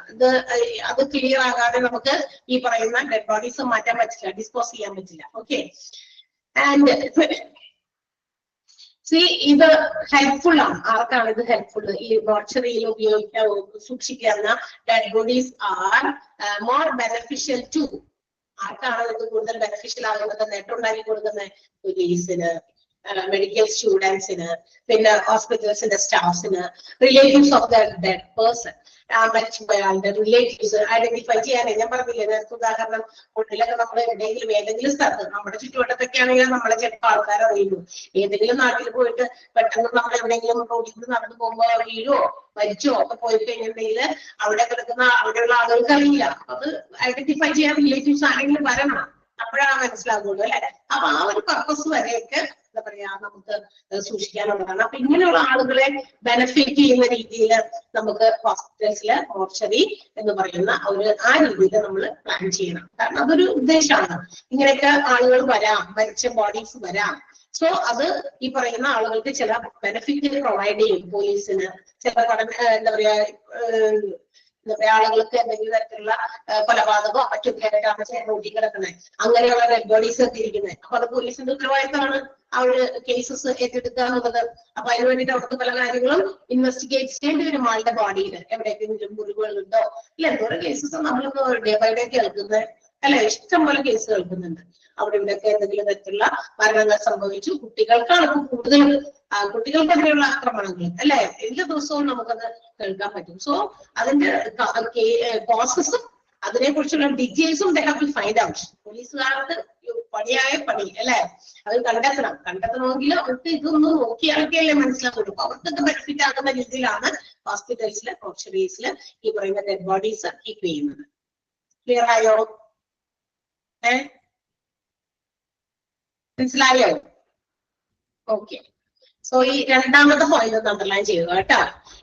അത് ക്ലിയർ ആകാതെ നമുക്ക് ഈ പറയുന്ന ഡെഡ് ബോഡീസ് മാറ്റാൻ പറ്റില്ല, ഡിസ്പോസ് ചെയ്യാൻ പറ്റില്ല. ഓക്കെ, ആൻഡ് ഇത് ഹെൽപ്ഫുൾ ആണ്. ആർക്കാണ് ഇത് ഹെൽപ്ഫുൾ? ഈ മോർച്ചറിയിൽ സൂക്ഷിക്കുന്ന dead bodies are more beneficial to. ആർക്കാണ് ഇത് കൂടുതൽ ബെനഫിഷ്യൽ ആകുന്നത്? നേട്ടമുണ്ടാക്കി കൊടുക്കുന്നത് പോലീസിന്, മെഡിക്കൽ സ്റ്റുഡൻസിന്, പിന്നെ ഹോസ്പിറ്റൽസിന്റെ സ്റ്റാഫ്സിന്, relatives of the dead person. മരിച്ചുപോയാളുടെ റിലേറ്റീവ്സ് ഐഡന്റിഫൈ ചെയ്യാനേ ഞാൻ പറഞ്ഞില്ലേ നേരത്തെ ഉദാഹരണം. ഉള്ളിലൊക്കെ നമ്മൾ എവിടെയെങ്കിലും ഏതെങ്കിലും സ്ഥലത്ത് നമ്മുടെ ചുറ്റുവട്ടത്തൊക്കെ ആണെങ്കിൽ നമ്മളെ ചിലപ്പോൾ ആൾക്കാർ അറിയുള്ളൂ. ഏതെങ്കിലും നാട്ടിൽ പോയിട്ട് പെട്ടെന്ന് നമ്മൾ എവിടെയെങ്കിലും റോഡിൽ നടന്നു പോകുമ്പോൾ വീഴോ മരിച്ചോ ഒക്കെ പോയി കഴിഞ്ഞിട്ടുണ്ടെങ്കിൽ അവിടെ കിടക്കുന്ന അവിടെയുള്ള ആളുകൾക്ക് അറിയില്ല. അത് ഐഡന്റിഫൈ ചെയ്യാൻ റിലേറ്റീവ്സ് ആരെങ്കിലും വരണം, അപ്പോഴാണ് മനസ്സിലാകുള്ളൂ അല്ലെ. അപ്പൊ ആ ഒരു പർപ്പസ് വരെയൊക്കെ എന്താ പറയാ നമുക്ക് സൂക്ഷിക്കാനുള്ളതാണ്. അപ്പൊ ഇങ്ങനെയുള്ള ആളുകളെ ബെനിഫിറ്റ് ചെയ്യുന്ന രീതിയിൽ നമുക്ക് ഹോസ്പിറ്റൽസിലെ മോർച്ചറി എന്ന് പറയുന്ന ആ രീതിയിൽ നമ്മൾ പ്ലാൻ ചെയ്യണം. കാരണം അതൊരു ഉദ്ദേശമാണ്. ഇങ്ങനെയൊക്കെ ആളുകൾ വരാം, മരിച്ച ബോഡീസ് വരാം, സോ അത് ഈ പറയുന്ന ആളുകൾക്ക് ചില ബെനിഫിറ്റ് പ്രൊവൈഡ് ചെയ്യും. പോലീസിന് ചില എന്താ പറയാ ആളുകൾക്ക് എന്തെങ്കിലും തരത്തിലുള്ള കൊലപാതകമോ മറ്റൊക്കെ ആയിട്ടാണ് റൂട്ടി കിടക്കുന്നത്, അങ്ങനെയുള്ള ഡെഡ് ബോഡീസ് ഒക്കെ ഇരിക്കുന്നത്. അപ്പൊ അത് പോലീസിന്റെ ഉത്തരവാദിത്തമാണ് അവര് കേസസ് ഏറ്റെടുക്കുക എന്നുള്ളത്. അപ്പൊ അതിന് വേണ്ടിയിട്ട് അവർക്ക് പല കാര്യങ്ങളും ഇൻവെസ്റ്റിഗേറ്റ് ചെയ്യേണ്ടി വരും. ആളുടെ ബോഡിയിൽ എവിടെയെങ്കിലും മുറിവുകളുണ്ടോ ഇല്ല, എന്തോരം കേസസ് നമ്മളിപ്പോ ഡേ ബൈ ഡേ കേൾക്കുന്നത് അല്ലെ, ഇഷ്ടം പോലെ കേസ് കേൾക്കുന്നുണ്ട്. അവിടെ ഇവിടെയൊക്കെ എന്തെങ്കിലും തരത്തിലുള്ള മരണങ്ങൾ സംഭവിച്ചു, കുട്ടികൾക്കാണ് കൂടുതൽ കുട്ടികൾക്കെതിരെയുള്ള ആക്രമണങ്ങൾ അല്ലെ, എല്ലാ ദിവസവും നമുക്കത് കേൾക്കാൻ പറ്റും. സോ അതിന്റെ കോസസും അതിനെ കുറിച്ചുള്ള ഡീറ്റെയിൽസും ഫൈൻഡ് ഔട്ട്. പോലീസുകാർക്ക് പണിയായ പണി അല്ലെ, അത് കണ്ടെത്തണമെങ്കിൽ അവർക്ക് ഇതൊന്നും നോക്കിയാലൊക്കെയല്ലേ മനസ്സിലാക്കുള്ളൂ. അവർക്കൊക്കെ ബെനിഫിറ്റ് ആകുന്ന രീതിയിലാണ് ഹോസ്പിറ്റൽസിലെ മോർച്ചറീസില് ഈ പറയുന്ന ഡെഡ് ബോഡീസ് കീപ്പ് ചെയ്യുന്നത്. ക്ലിയർ ആയോ? മനസ്സിലായോ? ഓക്കെ. സോ ഈ രണ്ടാമത്തെ പോയിന്റ് ഒന്ന് അണ്ടർലൈൻ ചെയ്യുക കേട്ടോ.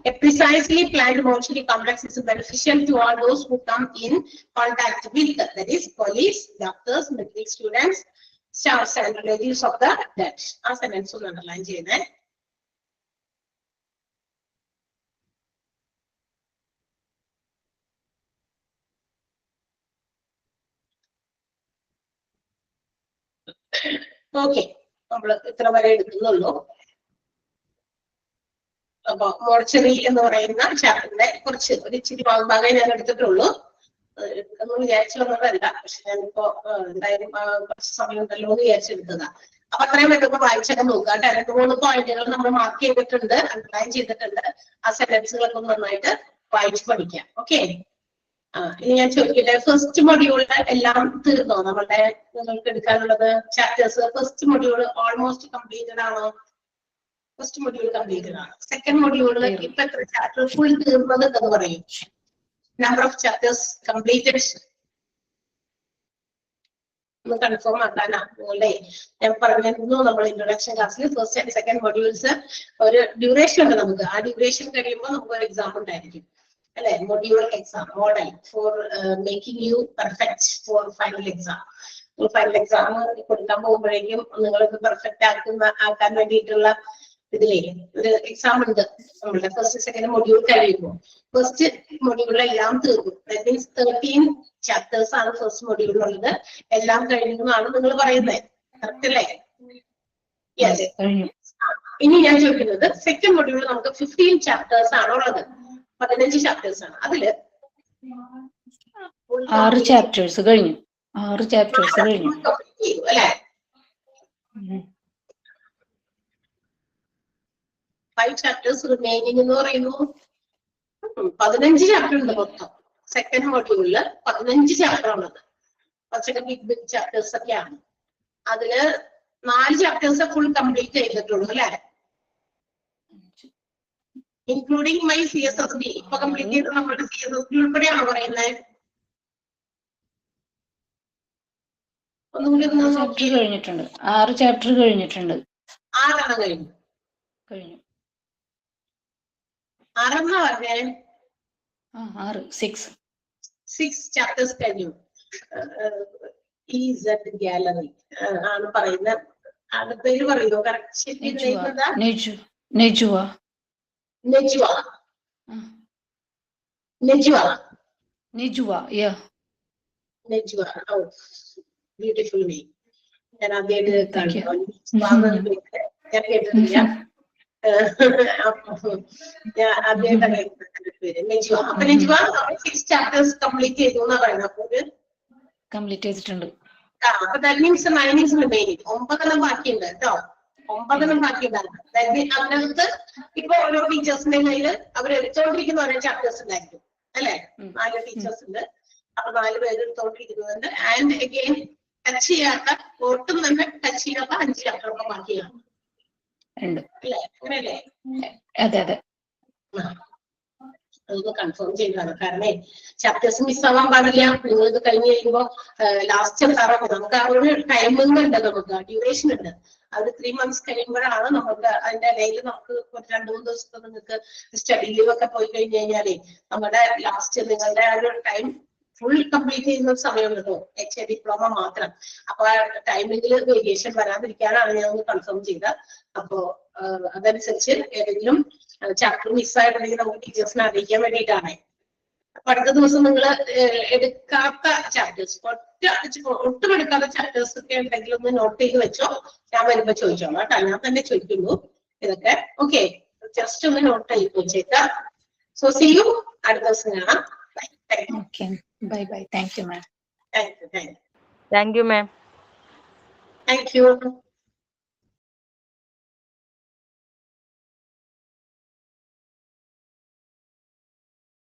A precisely planned mortuary complex is beneficial to all those who come in contact with, that is, police, doctors, medical students, staffs and relatives of the dead. ആ sentence ഒന്ന് underline ചെയ്യുന്നേ. Okay, നമ്മൾ ഇത്ര വരെ എടുക്കുന്നുള്ളൂ. അപ്പൊ മോർച്ചറി എന്ന് പറയുന്ന ചാപ്റ്ററിന്റെ ഒരു ഇച്ചിരി ഭാഗമേ ഞാൻ എടുത്തിട്ടുള്ളൂ. എന്ന് വിചാരിച്ചൊന്നതല്ല, പക്ഷെ ഞാനിപ്പോ എന്തായാലും കുറച്ച് സമയം ഉണ്ടല്ലോ എന്ന് വിചാരിച്ചെടുത്തതാ. അപ്പൊ അത്രയും വേണ്ടപ്പോ വായിച്ചൊക്കെ നോക്കുക കേട്ടോ. 2-3 പോയിന്റുകൾ നമ്മൾ മാർക്ക് ചെയ്തിട്ടുണ്ട്, അണ്ടർലൈൻ ചെയ്തിട്ടുണ്ട്. ആ സെന്റൻസുകളൊക്കെ നന്നായിട്ട് വായിച്ച് പഠിക്കാം. ഓക്കെ. ഇനി ഞാൻ ചോദിക്കട്ടെ, ഫസ്റ്റ് മൊഡ്യൂളില് എല്ലാം തീർന്നോ? നമ്മളുടെ നിങ്ങൾക്ക് എടുക്കാനുള്ളത് chapters first module almost completed ആണോ? ഫസ്റ്റ് മൊഡ്യൂൾ കംപ്ലീറ്റഡ് ആണ്. സെക്കൻഡ് മൊഡ്യൂളിൽ ഇപ്പൊ എത്ര ചാപ്റ്റർ ഫുൾ തീർന്നത് എന്ന് പറയും? നമ്പർ ഓഫ് ചാപ്റ്റേഴ്സ് കംപ്ലീറ്റഡ് ഒന്ന് കൺഫേം ആക്കാനാ അല്ലേ? ഞാൻ പറഞ്ഞിരുന്നു നമ്മൾ ഇൻട്രൊഡക്ഷൻ ക്ലാസ്സിൽ ഫസ്റ്റ് ആൻഡ് സെക്കൻഡ് മൊഡ്യൂൾസ് ഒരു ഡ്യൂറേഷൻ ഉണ്ട് നമുക്ക്. ആ ഡ്യൂറേഷൻ കഴിയുമ്പോൾ നമുക്ക് ഒരു എക്സാം ഉണ്ടായിരിക്കും അല്ലെ, module exam model for making U perfect for final exam. Final exam കൊടുക്കാൻ പോകുമ്പോഴേക്കും നിങ്ങൾക്ക് പെർഫെക്റ്റ് ആക്കാൻ വേണ്ടിയിട്ടുള്ള ഇതിലേ ഒരു എക്സാം ഉണ്ട്. നമ്മളുടെ ഫസ്റ്റ് സെക്കൻഡ് മൊഡ്യൂൾ കഴിയുമ്പോൾ ഫസ്റ്റ് മൊഡ്യൂളെല്ലാം തീർക്കും. ദാറ്റ് മീൻസ് 13 ചാപ്റ്റേഴ്സ് ആണ് ഫസ്റ്റ് മൊഡ്യൂളിലുള്ളത്. എല്ലാം കഴിഞ്ഞെന്നാണ് നിങ്ങൾ പറയുന്നത്, കറക്റ്റ് അല്ലേ? യെസ്. ഇനി ഞാൻ ചോദിക്കുന്നത് സെക്കൻഡ് മൊഡ്യൂളിൽ നമുക്ക് 15 ചാപ്റ്റേഴ്സ് ആണ് ഉള്ളത്. 15 ചാപ്റ്റേഴ്സ് ആണ്. അതില് 6 ചാപ്റ്റേഴ്സ് കഴിഞ്ഞു. 6 ചാപ്റ്റേഴ്സ് കഴിഞ്ഞു അല്ലെ? 5 ചാപ്റ്റേഴ്സ് റിമൈനിങ് എന്ന് പറയുന്നു. 15 ചാപ്റ്റർ ഉണ്ട് മൊത്തം. സെക്കൻഡ് മൊഡ്യൂളില് 15 ചാപ്റ്റർ ഉള്ളത്. കുറച്ചൊക്കെ ബിഗ് ചാപ്റ്റേഴ്സ് ഒക്കെയാണ്. അതില് 4 ചാപ്റ്റേഴ്സ് ഫുൾ കംപ്ലീറ്റ് ചെയ്തിട്ടുള്ളൂ അല്ലെ, ഇൻക്ലൂഡിങ് മൈ CSSB. ഇപ്പൊ കംപ്ലീറ്റ് ചെയ്ത് നമ്മുടെ CSSB ഉൾപ്പെടെയാണോ പറയുന്നത്? ഒന്നുകൂടി കഴിഞ്ഞിട്ടുണ്ട്. 6 ചാപ്റ്റർ കഴിഞ്ഞിട്ടുണ്ട്. 6 കഴിഞ്ഞു. 6 പറഞ്ഞേ? 6 ചാപ്റ്റേഴ്സ് കഴിഞ്ഞു. ഗാലറി ആണ് പറയുന്നത്. ആളുടെ പേര് പറയുമോ? കറക്റ്റ് നെജുവ. Beautiful name. ഞാൻ ആദ്യമായിട്ട് ഞാൻ കേട്ടിട്ടില്ല. ആദ്യമായിട്ടാണ് പേര് നെജുവ. അപ്പൊ നെജുവ 6 ചാപ്റ്റേഴ്സ് കംപ്ലീറ്റ് ചെയ്തു എന്നാ പറയുന്നത്. കംപ്ലീറ്റ് ചെയ്തിട്ടുണ്ട്. അപ്പൊ ദാറ്റ് മീൻസ് 9 is remaining. 9 ബാക്കിയുണ്ട് കേട്ടോ. 9 ബാക്കിയുണ്ടായിരുന്നു. അതിനകത്ത് ഇപ്പൊ ഓരോ ടീച്ചേഴ്സിന്റെ കയ്യിൽ അവർ എടുത്തോണ്ടിരിക്കുന്ന ഓരോ ചാപ്റ്റേഴ്സ് ഉണ്ടായിരിക്കും അല്ലെ? 4 ടീച്ചേഴ്സ് ഉണ്ട്. അപ്പൊ 4 പേര് എടുത്തോണ്ടിരിക്കുന്നുണ്ട്. ആൻഡ് അഗെയിൻ ടച്ച് ചെയ്യാത്ത, ഒട്ടും തന്നെ ടച്ച് ചെയ്യാത്ത 5 ചാപ്റ്ററൊക്കെ ബാക്കിയാണ് അല്ലേ? അങ്ങനെയല്ലേ? അതെ അതെ. അതൊന്ന് കൺഫേം ചെയ്തതാണ്. കാരണം ചാപ്റ്റേഴ്സ് മിസ്സാവാൻ പാടില്ല. നിങ്ങൾ ഇത് കഴിഞ്ഞ് കഴിയുമ്പോ ലാസ്റ്റ് സാറൊക്കെ നമുക്ക് ആ ഒരു ടൈമിംഗ് ഉണ്ട്, നമുക്ക് ഡ്യൂറേഷൻ ഉണ്ട്. അത് 3 months കഴിയുമ്പോഴാണ് നമുക്ക് അതിന്റെ ഇടയിൽ നമുക്ക് 2-3 ദിവസത്തെ നിങ്ങൾക്ക് സ്റ്റഡി ലീവ് ഒക്കെ പോയി കഴിഞ്ഞു കഴിഞ്ഞാലേ നമ്മുടെ ലാസ്റ്റ് നിങ്ങളുടെ ആ ഒരു ടൈം ഫുൾ കംപ്ലീറ്റ് ചെയ്യുന്ന സമയം കേട്ടോ, HA ഡിപ്ലോമ മാത്രം. അപ്പൊ ആ ടൈമിംഗിൽ വേരിയേഷൻ വരാതിരിക്കാനാണ് ഞാൻ ഒന്ന് കൺഫേം ചെയ്തത്. അപ്പോ അതനുസരിച്ച് ഏതെങ്കിലും ചാപ്റ്റർ മിസ്സായിട്ടുണ്ടെങ്കിൽ നമുക്ക് ടീച്ചേഴ്സിനെ അറിയിക്കാൻ വേണ്ടിയിട്ടാണ്. അപ്പൊ അടുത്ത ദിവസം നിങ്ങൾ എടുക്കാത്ത ചാപ്റ്റേഴ്സ്, ഒട്ടും എടുക്കാത്ത ചാപ്റ്റേഴ്സ് ഒക്കെ ഉണ്ടെങ്കിൽ ഒന്ന് നോട്ട് ചെയ്ത് വെച്ചോ. ഞാൻ വരുമ്പോ ചോദിച്ചോളാം കേട്ടോ, ഞാൻ തന്നെ ചോദിക്കുള്ളൂ ഇതൊക്കെ. ഓക്കെ, ജസ്റ്റ് ഒന്ന് നോട്ട് ചെയ്ത് വെച്ചേക്കാം. സോ സി യു, അടുത്ത ദിവസം കാണാം. Okay. Bye. Thank you, ma'am. Thank you. Thank you, ma'am. Thank you.